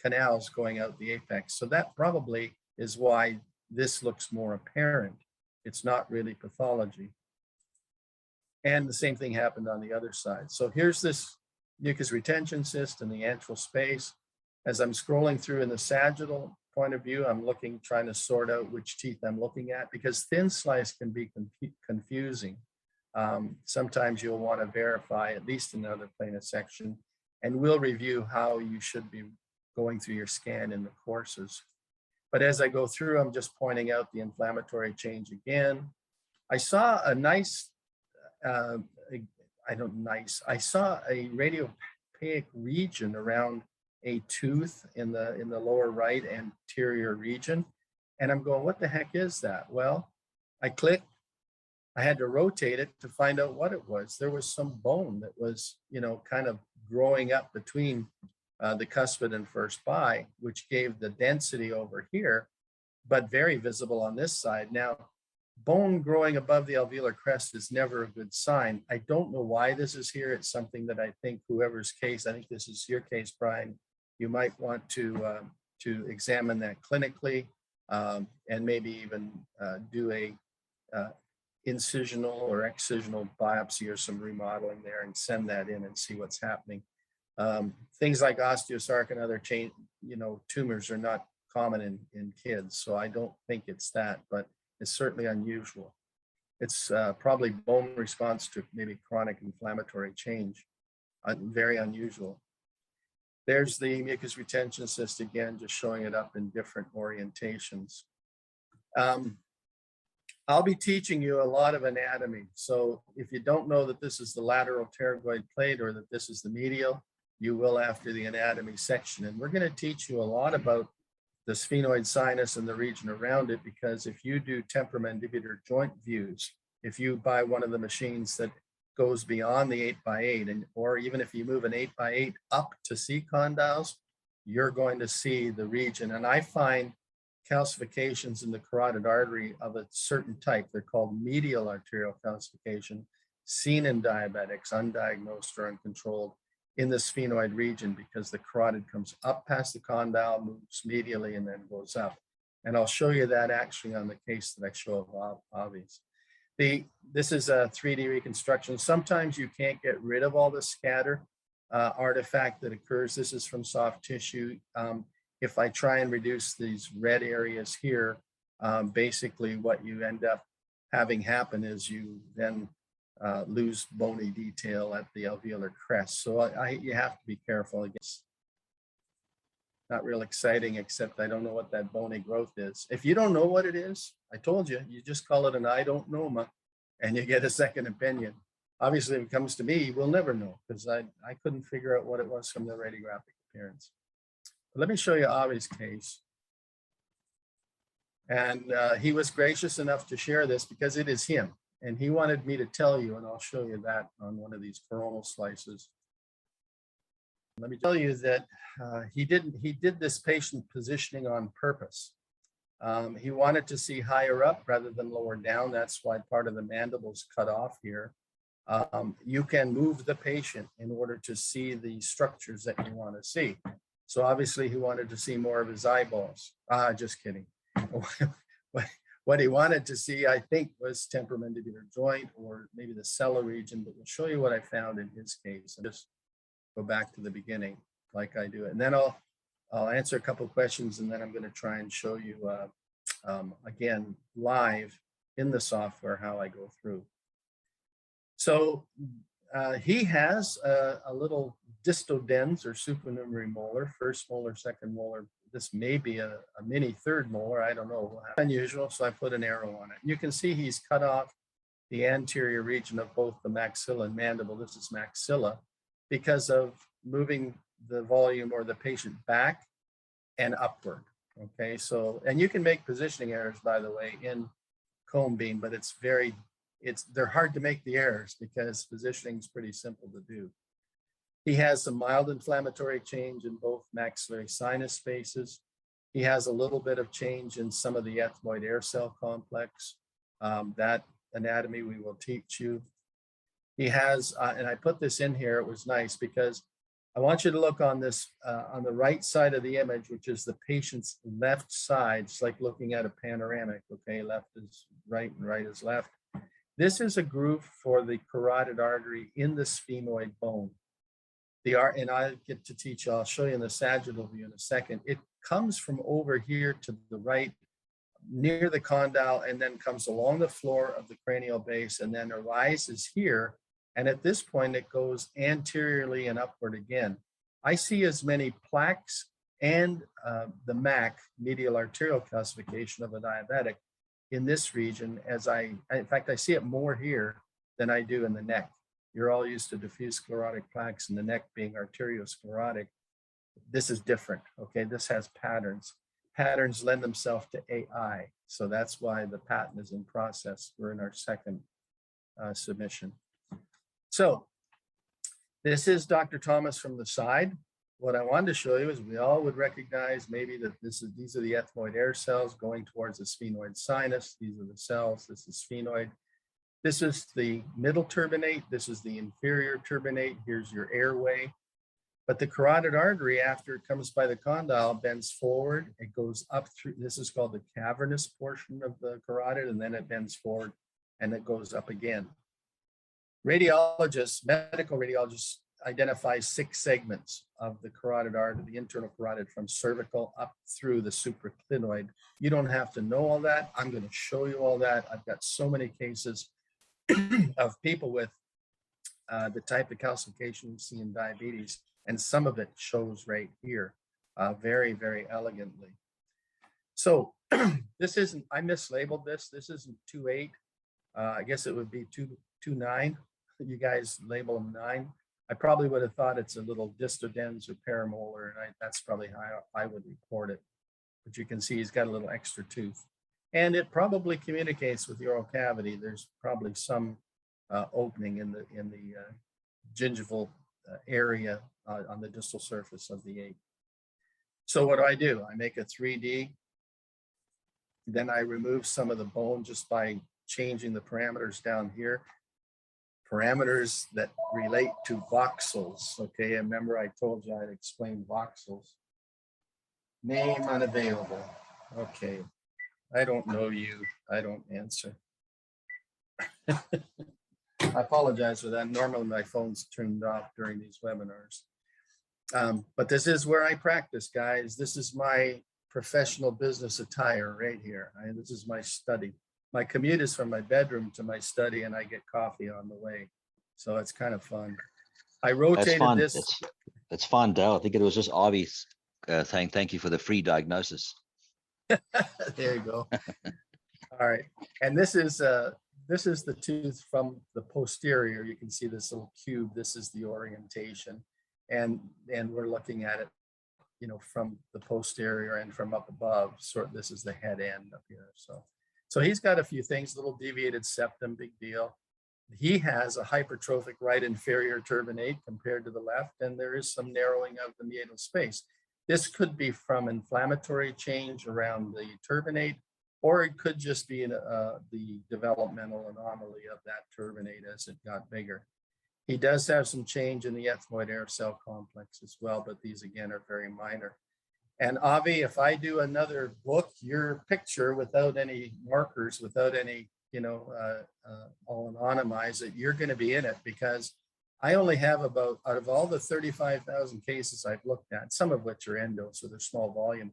canals going out the apex. So that probably is why this looks more apparent. It's not really pathology. And the same thing happened on the other side. So here's this mucus retention cyst in the antral space. As I'm scrolling through in the sagittal point of view, I'm trying to sort out which teeth I'm looking at, because thin slice can be confusing. Sometimes you'll want to verify at least another plane of section, and we'll review how you should be going through your scan in the courses. But as I go through, I'm just pointing out the inflammatory change again. I saw a nice, I saw a radiopaic region around a tooth in the lower right anterior region. And I'm going, what the heck is that? Well, I clicked, I had to rotate it to find out what it was. There was some bone that was, kind of growing up between the cuspid and first bi, which gave the density over here, but very visible on this side. Now, bone growing above the alveolar crest is never a good sign. I don't know why this is here. It's something that I think whoever's case, I think this is your case, Bryan, you might want to examine that clinically and maybe even do a incisional or excisional biopsy or some remodeling there and send that in and see what's happening. Things like osteosarc and other tumors are not common in kids. So I don't think it's that, but it's certainly unusual. It's probably bone response to maybe chronic inflammatory change. Very unusual. There's the mucus retention cyst again, just showing it up in different orientations. I'll be teaching you a lot of anatomy. So if you don't know that this is the lateral pterygoid plate or that this is the medial, you will after the anatomy section. And we're going to teach you a lot about the sphenoid sinus and the region around it, because if you do temporomandibular joint views, if you buy one of the machines that goes beyond the 8x8, and or even if you move an 8x8 up to see condyles, you're going to see the region. And I find calcifications in the carotid artery of a certain type, they're called medial arterial calcification, seen in diabetics, undiagnosed or uncontrolled, in the sphenoid region, because the carotid comes up past the condyle, moves medially, and then goes up. And I'll show you that actually on the case that I show of Awie's. This is a 3D reconstruction. Sometimes you can't get rid of all the scatter artifact that occurs. This is from soft tissue. If I try and reduce these red areas here, basically what you end up having happen is you then lose bony detail at the alveolar crest. So you have to be careful. It's not real exciting, except I don't know what that bony growth is. If you don't know what it is, I told you, you just call it an I don't know, and you get a second opinion. Obviously, if it comes to me, we'll never know, because I couldn't figure out what it was from the radiographic appearance. But let me show you Awie's case. And he was gracious enough to share this because it is him. And he wanted me to tell you, and I'll show you that on one of these coronal slices. Let me tell you that he did this patient positioning on purpose. He wanted to see higher up rather than lower down. That's why part of the mandible's cut off here. You can move the patient in order to see the structures that you want to see. So obviously he wanted to see more of his eyeballs. Just kidding. What he wanted to see, I think, was temporomandibular joint or maybe the sellar region, but we'll show you what I found in his case. And just go back to the beginning like I do it. And then I'll answer a couple of questions, and then I'm going to try and show you, again, live in the software how I go through. So he has a little distodens or supernumerary molar, first molar, second molar. This may be a mini third molar, I don't know. Unusual, so I put an arrow on it. You can see he's cut off the anterior region of both the maxilla and mandible. This is maxilla, because of moving the volume or the patient back and upward. Okay, so, and you can make positioning errors, by the way, in Conebeam, but they're hard to make the errors because positioning is pretty simple to do. He has some mild inflammatory change in both maxillary sinus spaces. He has a little bit of change in some of the ethmoid air cell complex. That anatomy we will teach you. He has, and I put this in here, it was nice because I want you to look on this, on the right side of the image, which is the patient's left side. It's like looking at a panoramic, okay? Left is right and right is left. This is a groove for the carotid artery in the sphenoid bone. And I get to teach you, I'll show you in the sagittal view in a second. It comes from over here to the right, near the condyle, and then comes along the floor of the cranial base and then arises here. And at this point, it goes anteriorly and upward again. I see as many plaques and the MAC, medial arterial calcification of a diabetic, in this region as in fact, I see it more here than I do in the neck. You're all used to diffuse sclerotic plaques in the neck being arteriosclerotic. This is different, okay? This has patterns. Patterns lend themselves to AI. So that's why the patent is in process. We're in our second submission. So this is Dr. Thomas from the side. What I wanted to show you is we all would recognize maybe that these are the ethmoid air cells going towards the sphenoid sinus. These are the cells. This is sphenoid. This is the middle turbinate. This is the inferior turbinate. Here's your airway. But the carotid artery, after it comes by the condyle, bends forward. It goes up through, this is called the cavernous portion of the carotid, and then it bends forward and it goes up again. Radiologists, medical radiologists, identifies 6 segments of the carotid artery, the internal carotid, from cervical up through the supraclinoid. You don't have to know all that. I'm going to show you all that. I've got so many cases of people with the type of calcification we see in diabetes, and some of it shows right here very, very elegantly. So this isn't, I mislabeled this. This isn't 2.8. I guess it would be 2.9. You guys label them 9. I probably would have thought it's a little distodens or paramolar, and that's probably how I would report it. But you can see he's got a little extra tooth. And it probably communicates with the oral cavity. There's probably some opening in the gingival area on the distal surface of the 8. So what do? I make a 3D. Then I remove some of the bone just by changing the parameters down here. Parameters that relate to voxels. Okay, and remember I told you I'd explain voxels. Name unavailable. Okay, I don't know you. I don't answer. I apologize for that. Normally my phone's turned off during these webinars. But this is where I practice, guys. This is my professional business attire right here. This is my study. My commute is from my bedroom to my study, and I get coffee on the way. So it's kind of fun. I rotated this. It's fun, Dale. I think it was just Awie saying thank you for the free diagnosis. There you go. All right. And this is the tooth from the posterior. You can see this little cube. This is the orientation. And we're looking at it, you know, from the posterior and from up above. So this is the head end up here. So he's got a few things, little deviated septum, big deal. He has a hypertrophic right inferior turbinate compared to the left, and there is some narrowing of the meatal space. This could be from inflammatory change around the turbinate, or it could just be the developmental anomaly of that turbinate as it got bigger. He does have some change in the ethmoid air cell complex as well, but these again are very minor. And Awie, if I do another book, your picture without any markers, without any, you know, I'll anonymize it, you're going to be in it, because I only have about, out of all the 35,000 cases I've looked at, some of which are endo, so they're small volume,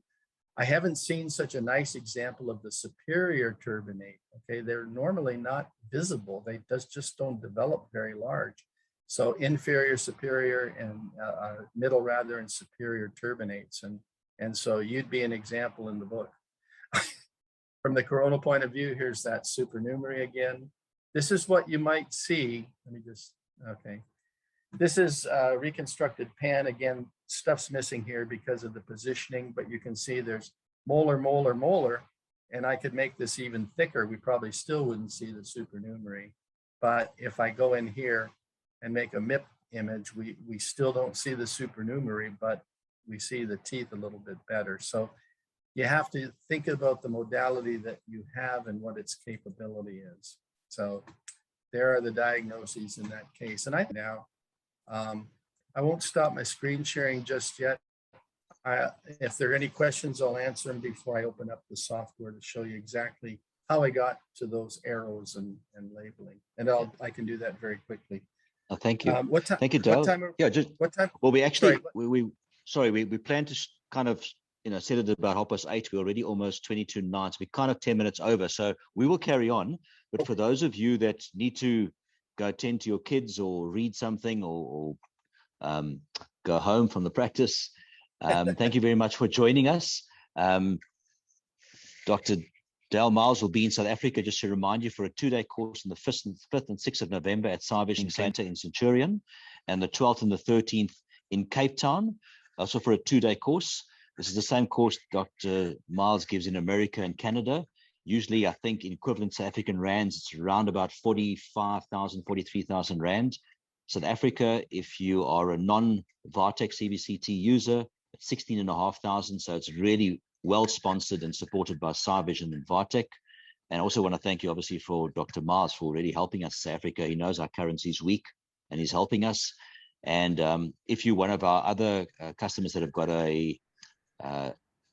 I haven't seen such a nice example of the superior turbinate. Okay, they're normally not visible. They just don't develop very large. So inferior, superior, and middle rather, and superior turbinates. And so you'd be an example in the book. From the coronal point of view, here's that supernumerary again. This is what you might see. Let me just, okay. This is reconstructed pan. Again, stuff's missing here because of the positioning, but you can see there's molar, molar, molar, and I could make this even thicker. We probably still wouldn't see the supernumerary. But if I go in here and make a MIP image, we still don't see the supernumerary, but we see the teeth a little bit better. So you have to think about the modality that you have and what its capability is. So there are the diagnoses in that case. And I won't stop my screen sharing just yet. If there are any questions, I'll answer them before I open up the software to show you exactly how I got to those arrows and labeling. And I can do that very quickly. Oh, thank you. What time? Thank you, Dale. What time? Well, we actually, we plan to kind of, you know, set it about 8:30. We're already almost 22:09. So we're kind of 10 minutes over. So we will carry on. But for those of you that need to go tend to your kids or read something or go home from the practice, thank you very much for joining us. Dr. Dale Miles will be in South Africa, just to remind you, for a 2-day course on the 5th and 6th of November at Vision Center in Centurion, and the 12th and the 13th in Cape Town, also for a 2-day course. This is the same course Dr. Miles gives in America and Canada. Usually, I think in equivalent South African rands, it's around about 45,000, 43,000 rand. South Africa, if you are a non-Vatech CBCT user, it's 16,500. So it's really well sponsored and supported by Vision and Vatech. And I also want to thank you, obviously, for Dr. Miles for really helping us in South Africa. He knows our currency is weak and he's helping us. And if you're one of our other customers that have got a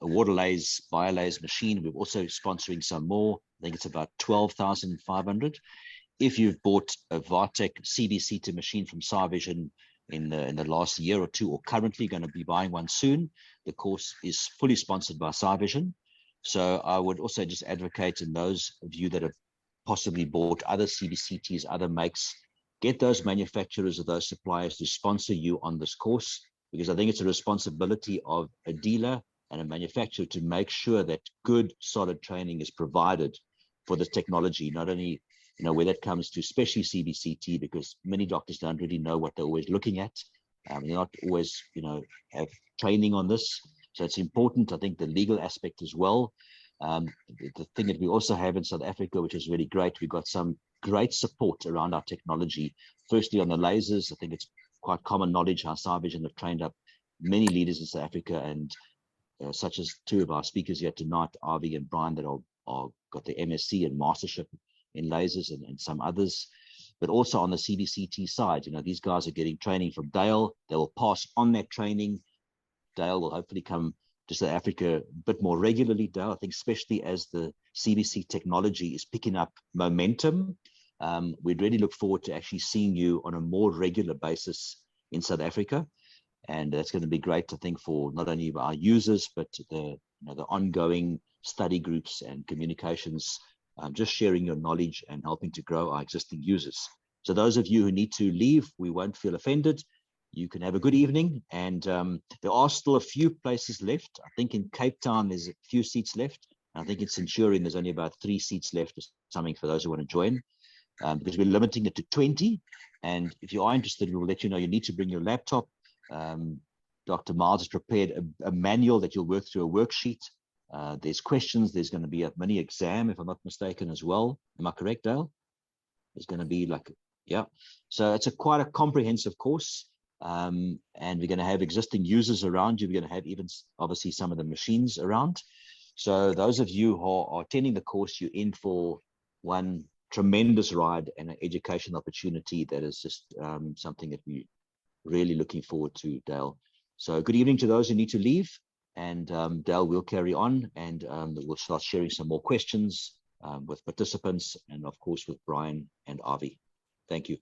water-lased, bio-lased machine, we're also sponsoring some more. I think it's about 12,500. If you've bought a Vatech CBCT machine from Vision, in the last year or two, or currently going to be buying one soon. The course is fully sponsored by SciVision. So I would also just advocate, in those of you that have possibly bought other CBCTs, other makes, get those manufacturers or those suppliers to sponsor you on this course, because I think it's a responsibility of a dealer and a manufacturer to make sure that good, solid training is provided for this technology, not only, where that comes to especially CBCT, because many doctors don't really know what they're always looking at. They're not always, have training on this. So it's important, I think, the legal aspect as well. The thing that we also have in South Africa, which is really great, we've got some great support around our technology. Firstly, on the lasers, I think it's quite common knowledge how SciVision have trained up many leaders in South Africa, and such as two of our speakers here tonight, Awie and Bryan, that are got the MSc and mastership in lasers, and some others. But also on the CBCT side, these guys are getting training from Doubell. They will pass on that training. Doubell will hopefully come to South Africa a bit more regularly, Doubell, I think, especially as the CBC technology is picking up momentum. We'd really look forward to actually seeing you on a more regular basis in South Africa. And that's going to be great, I think, for not only our users, but the ongoing study groups and communications, just sharing your knowledge and helping to grow our existing users. So those of you who need to leave, we won't feel offended. You can have a good evening. And there are still a few places left. I think in Cape Town, there's a few seats left. I think in Centurion, there's only about 3 seats left or something for those who want to join, because we're limiting it to 20. And if you are interested, we will let you know you need to bring your laptop. Dr. Miles has prepared a manual that you'll work through, a worksheet. There's questions. There's going to be a mini exam, if I'm not mistaken, as well. Am I correct, Dale? There's going to be yeah. So it's quite a comprehensive course. And we're going to have existing users around you. We're going to have even, obviously, some of the machines around. So those of you who are attending the course, you're in for one tremendous ride and an education opportunity that is just something that we're really looking forward to, Dale. So good evening to those who need to leave. And Dale will carry on, and we'll start sharing some more questions with participants, and of course with Bryan and Awie. Thank you.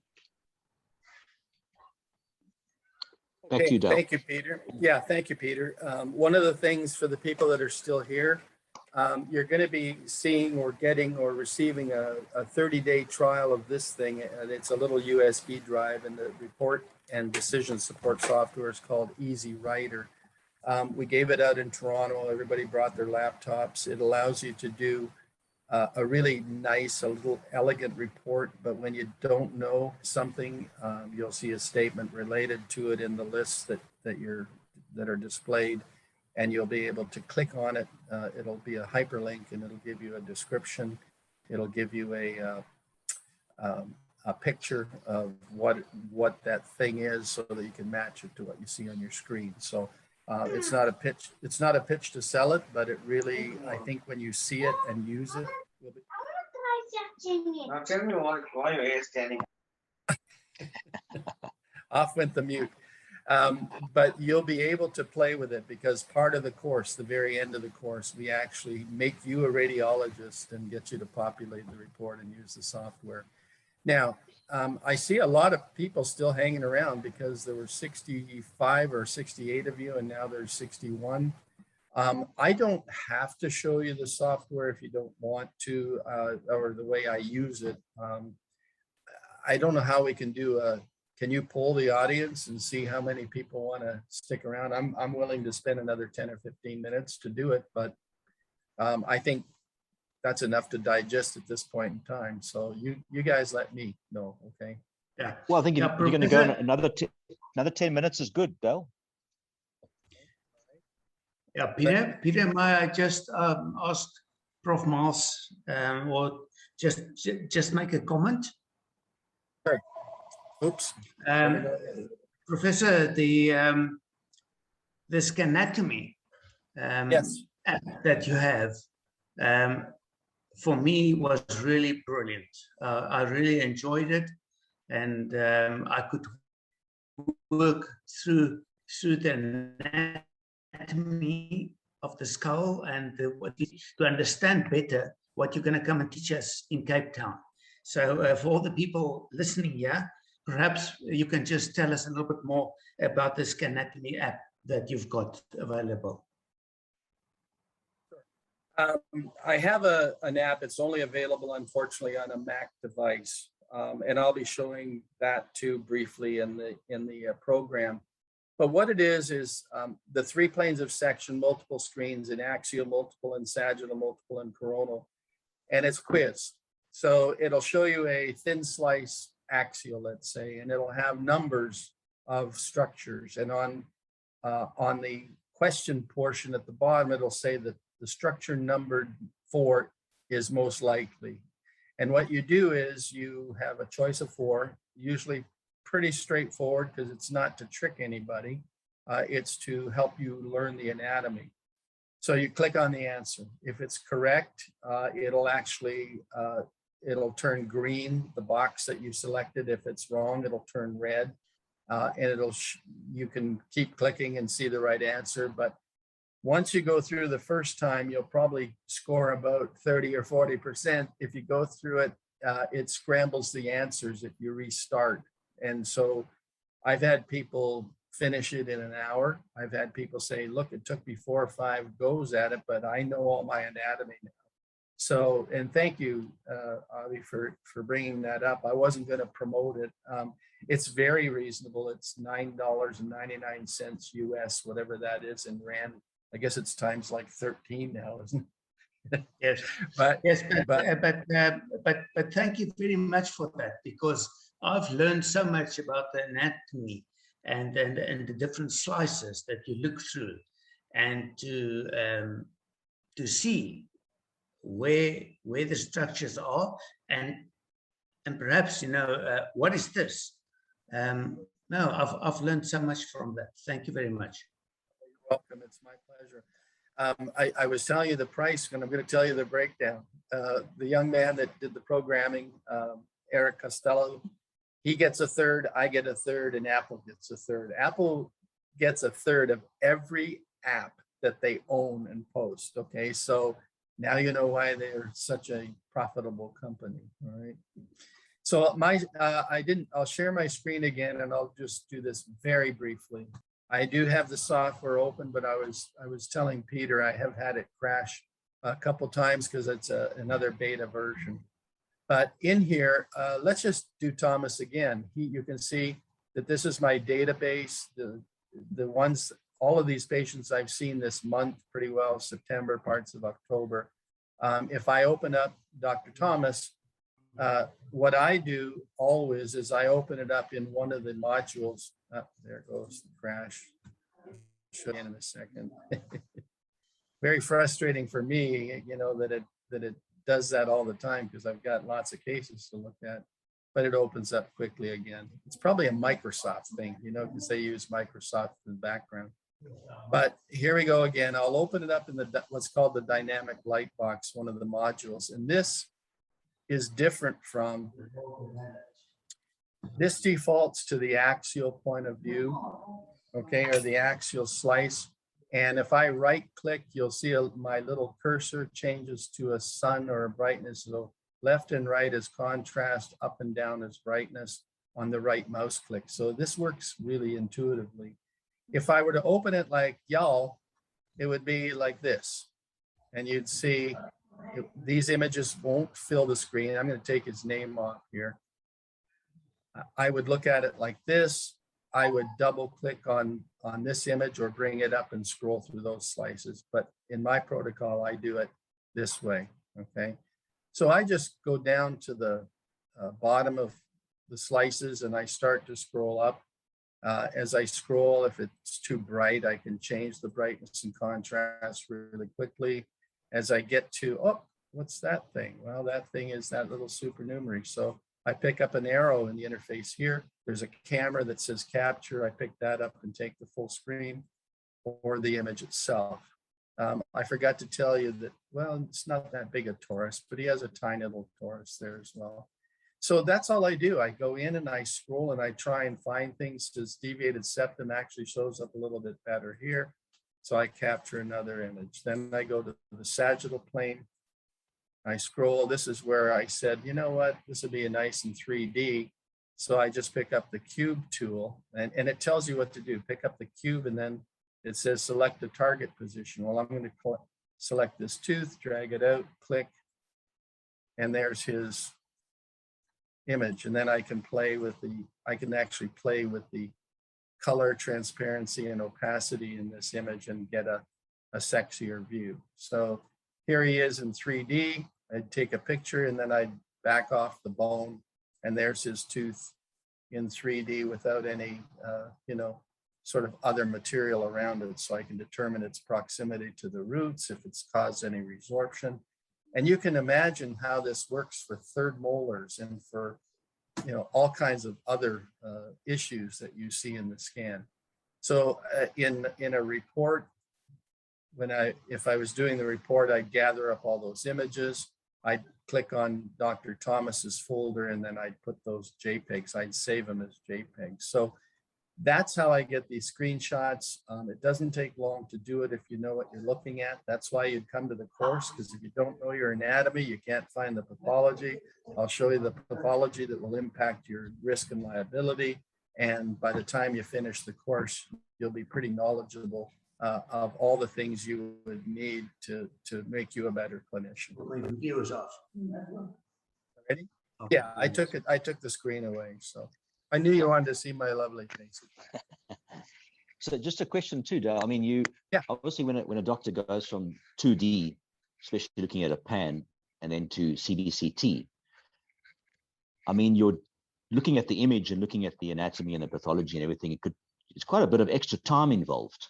Back to you, Dale. Thank you, Peter. Yeah, thank you, Peter. One of the things for the people that are still here, you're going to be seeing or getting or receiving a 30-day trial of this thing. And it's a little USB drive, and the report and decision support software is called Easy Writer. We gave it out in Toronto. Everybody brought their laptops. It allows you to do a really nice, a little elegant report, but when you don't know something, you'll see a statement related to it in the lists that are displayed, and you'll be able to click on it. It'll be a hyperlink, and it'll give you a description. It'll give you a picture of what that thing is, so that you can match it to what you see on your screen. So it's not a pitch. It's not a pitch to sell it, but it really, I think, when you see it and use it. Now tell me why your hair is standing. Off went the mute. But you'll be able to play with it, because part of the course, the very end of the course, we actually make you a radiologist and get you to populate the report and use the software. Now, I see a lot of people still hanging around, because there were 65 or 68 of you, and now there's 61. I don't have to show you the software if you don't want to, or the way I use it. I don't know how we can do can you poll the audience and see how many people want to stick around? I'm willing to spend another 10 or 15 minutes to do it, but I think that's enough to digest at this point in time. So you guys let me know, okay? Yeah. Well, I think you're going to go another 10 minutes is good, Dale. Yeah, Peter, may I just ask Prof. Miles, or just make a comment? Sure. Oops. Professor, the scanatomy Yes. that you have, for me, was really brilliant. I really enjoyed it, and I could work through the anatomy of the skull and to understand better what you're going to come and teach us in Cape Town. So for all the people listening here, perhaps you can just tell us a little bit more about this Conebeam app that you've got available. I have an app. It's only available, unfortunately, on a Mac device, and I'll be showing that too briefly in the program. But what it is the 3 planes of section, multiple screens in axial, multiple in sagittal, multiple in coronal, and it's quizzed. So it'll show you a thin slice axial, let's say, and it'll have numbers of structures. And on the question portion at the bottom, it'll say that the structure numbered 4 is most likely. And what you do is you have a choice of 4, usually pretty straightforward because it's not to trick anybody. It's to help you learn the anatomy. So you click on the answer. If it's correct, it'll actually, it'll turn green, the box that you selected. If it's wrong, it'll turn red. And you can keep clicking and see the right answer. But once you go through the first time, you'll probably score about 30 or 40%. If you go through it, it scrambles the answers if you restart. And so I've had people finish it in an hour. I've had people say, look, it took me 4 or 5 goes at it, but I know all my anatomy now. So, and thank you, Awie, for bringing that up. I wasn't going to promote it. It's very reasonable. It's $9.99 US, whatever that is in Rand. I guess it's times like 13 now, isn't it? Yes, but thank you very much for that, because I've learned so much about the anatomy and the different slices that you look through, and to see where the structures are, and perhaps, you know, what is this? No, I've learned so much from that. Thank you very much. You're welcome. It's my pleasure. I was telling you the price, and I'm going to tell you the breakdown. The young man that did the programming, Eric Costello, he gets a third, I get a third, and Apple gets a third. Apple gets a third of every app that they own and post. Okay, so now you know why they're such a profitable company. All right. So I'll share my screen again, and I'll just do this very briefly. I do have the software open, but I was telling Peter I have had it crash a couple times because it's another beta version. But in here, let's just do Thomas again. You can see that this is my database. The ones, all of these patients I've seen this month pretty well, September, parts of October. If I open up Dr. Thomas, what I do always is I open it up in one of the modules. Oh, there goes the crash. I'll show you in a second. Very frustrating for me, you know, that it does that all the time because I've got lots of cases to look at, but it opens up quickly again. It's probably a Microsoft thing, you know, because they use Microsoft in the background. But here we go again. I'll open it up in what's called the dynamic light box, one of the modules. And this is different from, this defaults to the axial point of view, okay, or the axial slice. And if I right click, you'll see my little cursor changes to a sun or a brightness. So left and right is contrast, up and down is brightness on the right mouse click. So this works really intuitively. If I were to open it like y'all, it would be like this. And you'd see these images won't fill the screen. I'm going to take his name off here. I would look at it like this. I would double click on this image or bring it up and scroll through those slices. But in my protocol, I do it this way, okay? So I just go down to the bottom of the slices and I start to scroll up. As I scroll, if it's too bright, I can change the brightness and contrast really quickly. As I get to, oh, what's that thing? Well, that thing is that little supernumerary. So I pick up an arrow in the interface here. There's a camera that says capture. I pick that up and take the full screen or the image itself. I forgot to tell you that, well, it's not that big a torus, but he has a tiny little torus there as well. So that's all I do. I go in and I scroll and I try and find things. This deviated septum actually shows up a little bit better here. So I capture another image. Then I go to the sagittal plane. I scroll. This is where I said, you know what, this would be a nice in 3D. So I just pick up the cube tool, and it tells you what to do. Pick up the cube, and then it says select the target position. Well, I'm going to select this tooth, drag it out, click, and there's his image. And then I can actually play with the color, transparency, and opacity in this image and get a sexier view. So here he is in 3D. I'd take a picture, and then I'd back off the bone, and there's his tooth in 3D without any, sort of other material around it. So I can determine its proximity to the roots, if it's caused any resorption. And you can imagine how this works for third molars and for, all kinds of other issues that you see in the scan. So in a report, if I was doing the report, I'd gather up all those images. I'd click on Dr. Thomas's folder, and then I'd put those JPEGs. I'd save them as JPEGs. So that's how I get these screenshots. It doesn't take long to do it if you know what you're looking at. That's why you'd come to the course, because if you don't know your anatomy, you can't find the pathology. I'll show you the pathology that will impact your risk and liability. And by the time you finish the course, you'll be pretty knowledgeable of all the things you would need to make you a better clinician. My computer was off. Ready? Okay. Yeah, I took the screen away, so I knew you wanted to see my lovely face. So just a question too, Dale. I mean, obviously when a doctor goes from 2D, especially looking at a pan, and then to CBCT, I mean, you're looking at the image and looking at the anatomy and the pathology and everything. It's quite a bit of extra time involved.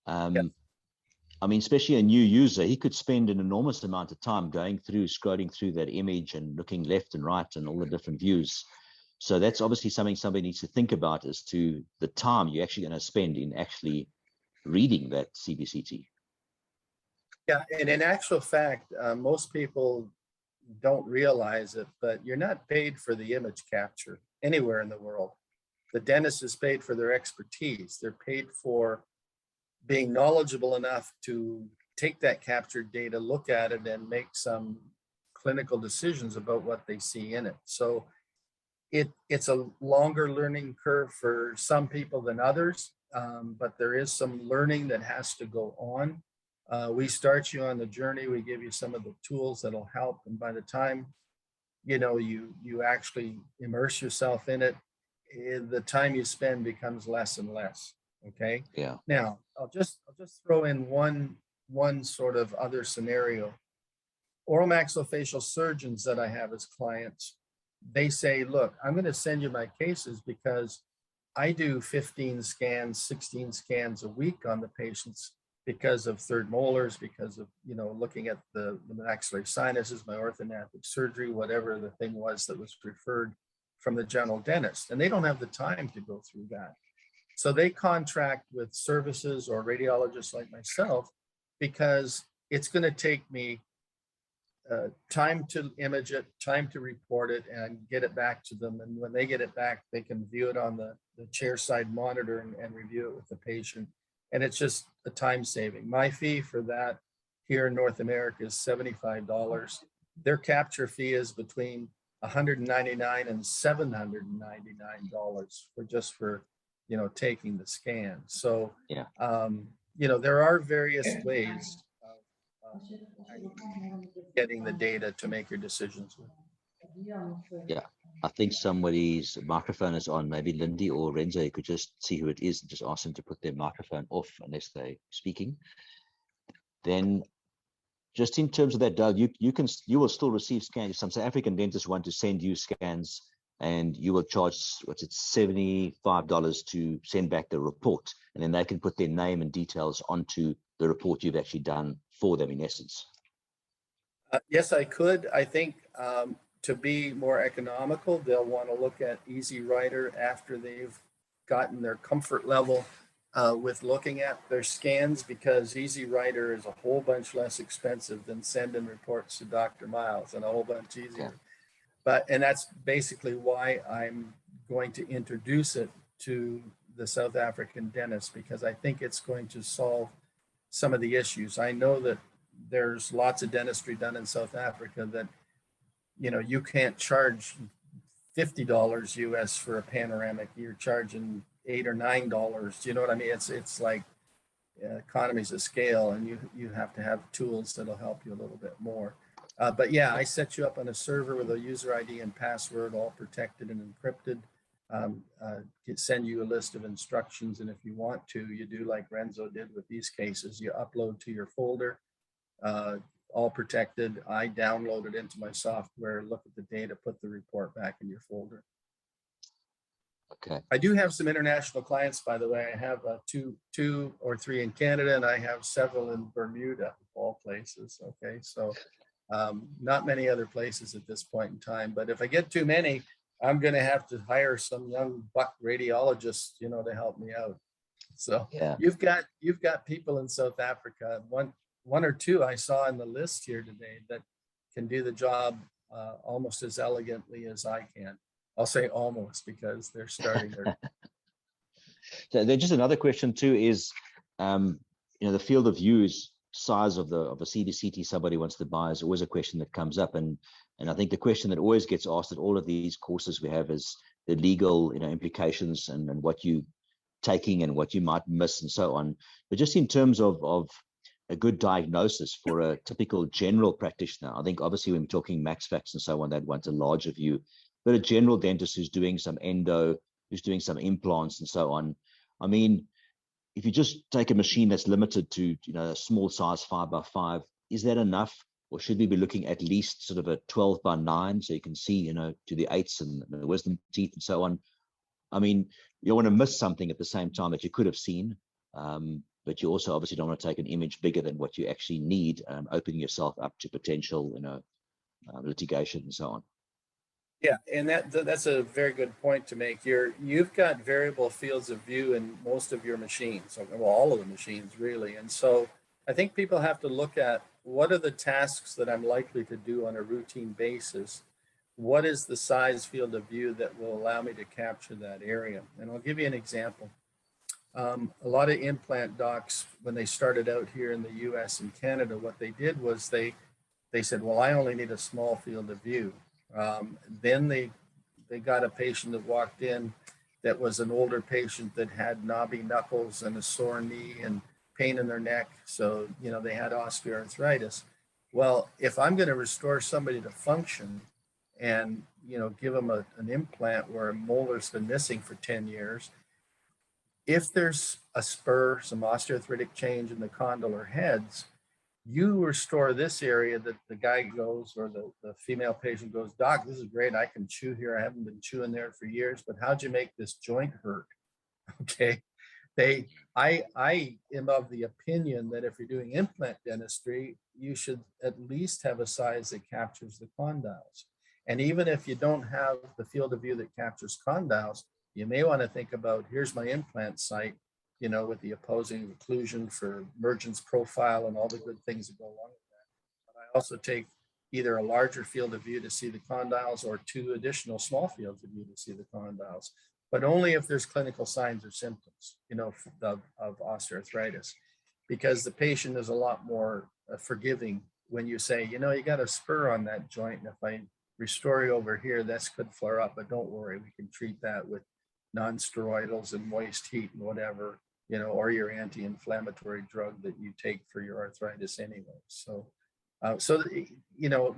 I mean, especially a new user, he could spend an enormous amount of time scrolling through that image and looking left and right and all the different views. So that's obviously something somebody needs to think about as to the time you're actually going to spend in actually reading that CBCT. Yeah, and in actual fact, most people don't realize it, but you're not paid for the image capture anywhere in the world. The dentist is paid for their expertise. They're paid for being knowledgeable enough to take that captured data, look at it, and make some clinical decisions about what they see in it. So it's a longer learning curve for some people than others, but there is some learning that has to go on. We start you on the journey. We give you some of the tools that'll help. And by the time, you actually immerse yourself in it, the time you spend becomes less and less. Okay. Yeah. Now I'll just throw in one sort of other scenario. Oral maxillofacial surgeons that I have as clients, they say, look, I'm going to send you my cases because I do 15 scans, 16 scans a week on the patients because of third molars, because of, looking at the maxillary sinuses, my orthodontic surgery, whatever the thing was that was referred from the general dentist. And they don't have the time to go through that. So they contract with services or radiologists like myself because it's going to take me time to image it, time to report it, and get it back to them. And when they get it back, they can view it on the chair side monitor and review it with the patient. And it's just a time saving. My fee for that here in North America is $75. Their capture fee is between $199 and $799 for taking the scan. So, yeah. There are various ways of getting the data to make your decisions with. Yeah, I think somebody's microphone is on, maybe Lindy or Renso. You could just see who it is and just ask them to put their microphone off unless they're speaking. Then just in terms of that, Doug, you will still receive scans. Some South African dentists want to send you scans and you will charge, $75 to send back the report. And then they can put their name and details onto the report you've actually done for them, in essence. Yes, I could. I think to be more economical, they'll want to look at Easy Writer after they've gotten their comfort level with looking at their scans, because Easy Writer is a whole bunch less expensive than sending reports to Dr. Miles, and a whole bunch easier. Yeah. And that's basically why I'm going to introduce it to the South African dentists, because I think it's going to solve some of the issues. I know that there's lots of dentistry done in South Africa that, you can't charge $50 US for a panoramic, you're charging $8 or $9. Do you know what I mean? It's like economies of scale, and you have to have tools that'll help you a little bit more. But yeah, I set you up on a server with a user ID and password, all protected and encrypted. Send you a list of instructions, and if you want to, you do like Renso did with these cases. You upload to your folder, all protected. I download it into my software, look at the data, put the report back in your folder. Okay. I do have some international clients, by the way. I have two or three in Canada, and I have several in Bermuda, of all places. Okay, so not many other places at this point in time. But if I get too many, I'm going to have to hire some young buck radiologists, you know, to help me out. So yeah, you've got people in South Africa. One or two I saw in the list here today that can do the job almost as elegantly as I can. I'll say almost, because they're starting their. So there's just another question too is, you know, the field of use size of a CBCT somebody wants to buy is always a question that comes up. And I think the question that always gets asked at all of these courses we have is the legal, you know, implications and what you taking and what you might miss and so on. But just in terms of a good diagnosis for a typical general practitioner, I think obviously when we're talking max fax and so on, that wants a larger view. But a general dentist who's doing some endo, who's doing some implants and so on. I mean, if you just take a machine that's limited to, you know, a small size 5x5, is that enough? Or should we be looking at least sort of a 12x9 so you can see, you know, to the 8s and the wisdom teeth and so on? I mean, you don't want to miss something at the same time that you could have seen, but you also obviously don't want to take an image bigger than what you actually need, opening yourself up to potential, you know, litigation and so on. Yeah, and that's a very good point to make. You've got variable fields of view in most of your machines, well, all of the machines really. And so I think people have to look at what are the tasks that I'm likely to do on a routine basis. What is the size field of view that will allow me to capture that area? And I'll give you an example. A lot of implant docs, when they started out here in the US and Canada, what they did was they said, well, I only need a small field of view. Then they got a patient that walked in that was an older patient that had knobby knuckles and a sore knee and pain in their neck. So, you know, they had osteoarthritis. Well, if I'm going to restore somebody to function and, you know, give them an implant where a molar's been missing for 10 years, if there's a spur, some osteoarthritic change in the condylar heads, you restore this area that the guy goes, or the female patient goes, doc, this is great. I can chew here. I haven't been chewing there for years, but how'd you make this joint hurt? Okay. I am of the opinion that if you're doing implant dentistry, you should at least have a size that captures the condyles. And even if you don't have the field of view that captures condyles, you may want to think about, here's my implant site, you know, with the opposing occlusion for emergence profile and all the good things that go along with that. But I also take either a larger field of view to see the condyles or two additional small fields of view to see the condyles, but only if there's clinical signs or symptoms, you know, of osteoarthritis, because the patient is a lot more forgiving when you say, you know, you got a spur on that joint, and if I restore you over here, this could flare up, but don't worry, we can treat that with non-steroidals and moist heat and whatever, you know, or your anti-inflammatory drug that you take for your arthritis anyway. So, you know,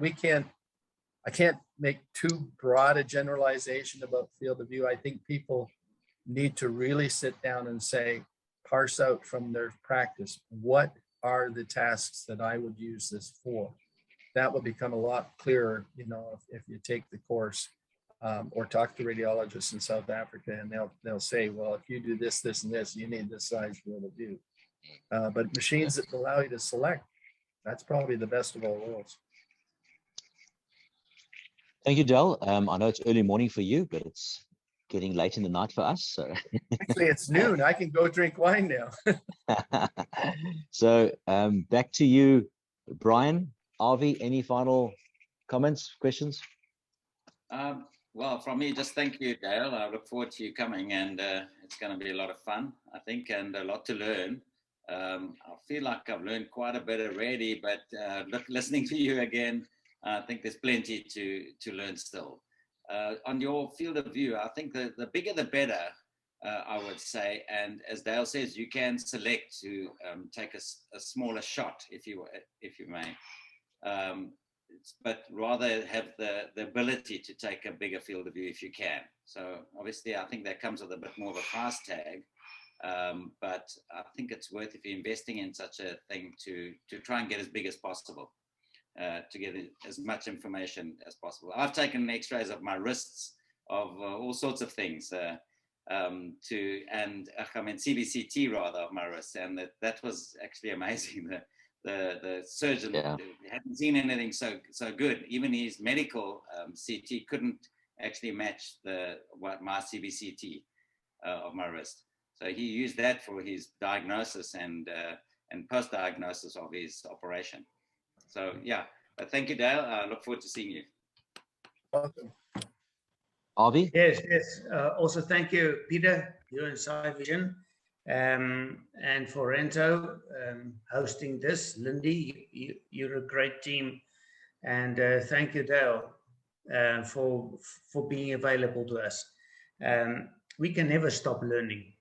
I can't make too broad a generalization about field of view. I think people need to really sit down and say, parse out from their practice, what are the tasks that I would use this for? That will become a lot clearer, you know, if you take the course. Or talk to radiologists in South Africa, and they'll say, well, if you do this, this, and this, you need this size field of view. But machines that allow you to select, that's probably the best of all worlds. Thank you, Del. I know it's early morning for you, but it's getting late in the night for us. So actually, it's noon. I can go drink wine now. So back to you, Bryan. Awie, any final comments, questions? Well, from me, just thank you, Dale. I look forward to you coming, and it's going to be a lot of fun, I think, and a lot to learn. I feel like I've learned quite a bit already, but listening to you again, I think there's plenty to learn still. on your field of view, I think the bigger the better, I would say. And as Dale says, you can select to take a smaller shot, if you may, but rather have the ability to take a bigger field of view if you can. So obviously, I think that comes with a bit more of a price tag. But I think it's worth, if you're investing in such a thing, to try and get as big as possible, to get as much information as possible. I've taken X-rays of my wrists, of all sorts of things, CBCT rather, of my wrists, and that was actually amazing. The surgeon hadn't seen anything so good. Even his medical CT couldn't actually match my CBCT of my wrist. So he used that for his diagnosis and post-diagnosis of his operation. So yeah, thank you, Dale. I look forward to seeing you. Welcome. Awie? Yes. Also, thank you, Peter, you and Vision, and for Renso hosting this. Lindy, you're a great team, and thank you, Dale, for being available to us. We can never stop learning.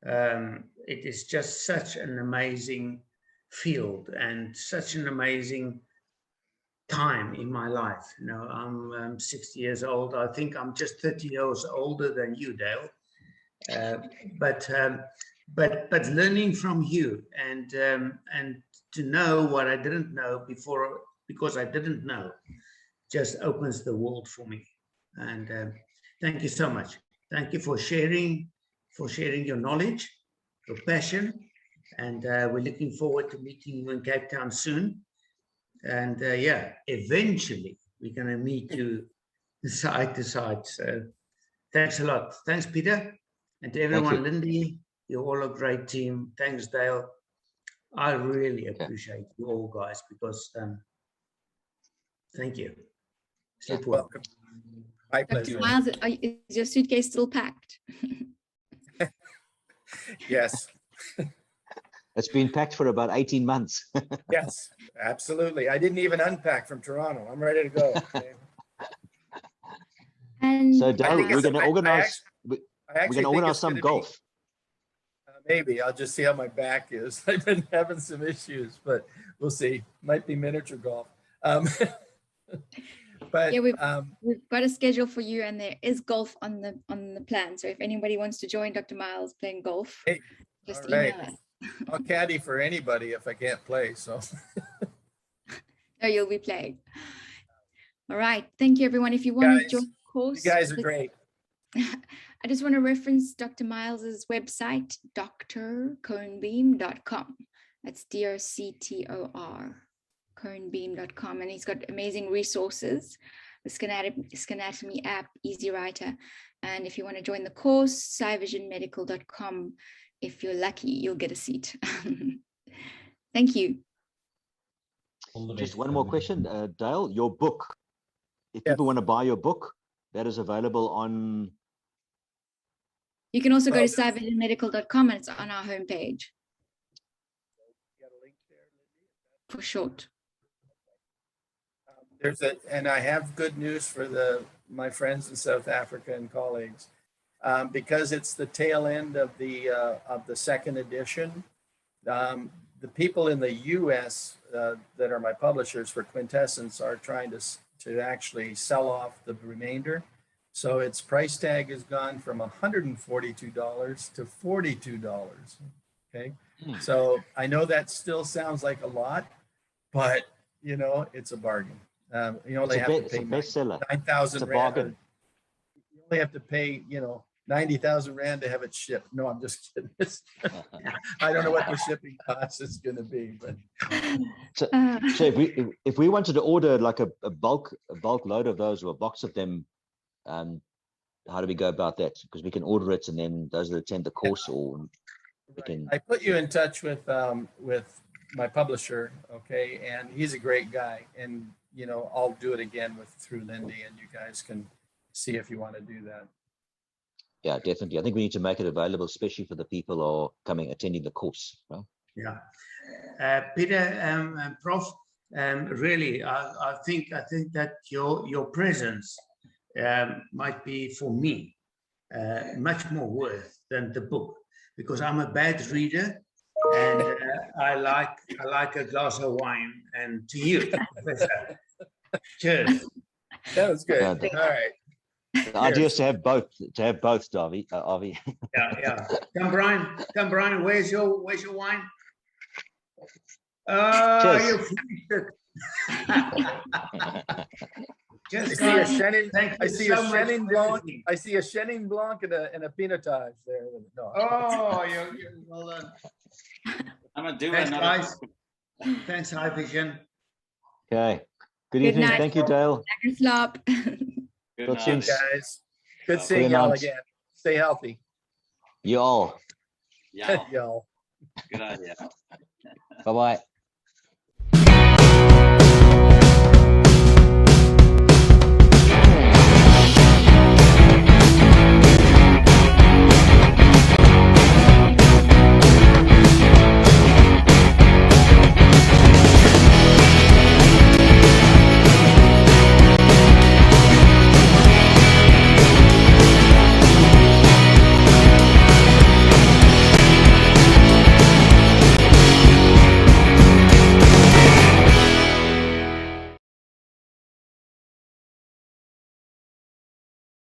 It is just such an amazing field and such an amazing time in my life. You know, I'm 60 years old. I think I'm just 30 years older than you, Dale. But learning from you and to know what I didn't know before, because I didn't know, just opens the world for me. And thank you so much. Thank you for sharing your knowledge, your passion, and we're looking forward to meeting you in Cape Town soon. And eventually we're going to meet you side to side. So thanks a lot. Thanks, Peter. And to everyone, Lindy, you're all a great team. Thanks, Dale. I really appreciate you all, guys, because thank you. Sleep well. Welcome. My pleasure. Miles, is your suitcase still packed? Yes. It's been packed for about 18 months. Yes, absolutely. I didn't even unpack from Toronto. I'm ready to go. Okay. And So, Dale, we're going to organize. We're going to organize some golf. Maybe I'll just see how my back is. I've been having some issues, but we'll see. Might be miniature golf. But yeah, we've got a schedule for you, and there is golf on the plan. So if anybody wants to join Dr. Miles playing golf, just email us. I'll caddy for anybody if I can't play. So no, you'll be playing. All right. Thank you, everyone. If you want to join the course, you guys are great. I just want to reference Dr. Miles's website, drconebeam.com. That's DOCTOR, conebeam.com. And he's got amazing resources, the Scanatomy app, Easy Writer. And if you want to join the course, SciVisionMedical.com. If you're lucky, you'll get a seat. Thank you. Just one more question, Dale, your book. If people want to buy your book, that is available on... You can also go to SciVisionMedical.com, and it's on our homepage. For short. And I have good news for my friends in South Africa and colleagues. Because it's the tail end of the second edition, the people in the US that are my publishers for Quintessence are trying to actually sell off the remainder. So its price tag has gone from $142 to $42. Okay, so I know that still sounds like a lot, but you know it's a bargain. You only have to pay 9,000 rand. You only have to pay 90,000 rand to have it shipped. No, I'm just kidding. I don't know what the shipping cost is going to be, but so if we wanted to order like a bulk load of those or a box of them, how do we go about that? Because we can order it and then those that attend the course, or we can. I put you in touch with my publisher, okay, and he's a great guy, and I'll do it again through Lindy, and you guys can see if you want to do that. Yeah, definitely. I think we need to make it available, especially for the people who are attending the course. Right? Yeah, Peter, Prof. Really, I think that your presence might be for me much more worth than the book, because I'm a bad reader and I like a glass of wine. And to you, Professor, cheers. That was good. All Yeah. right. The idea is to have both, Awie. Awie. Yeah. Come, Bryan. Where's your wine? You finished it. Just I guys, see a Chenin, thank I you see so a much Chenin for Blanc. listening. I see a Chenin Blanc and a Pinotage there. No. Oh, you're well done. I'm gonna do Thanks, another. guys. Thanks, High Vision. Okay. Good Good evening. night. Thank you, Dale. Slop. Good Tot night. ziens. Guys, good Oh, seeing y'all goeienaand. again. Stay healthy. You all. Yeah. Y'all. Good idea. Bye-bye.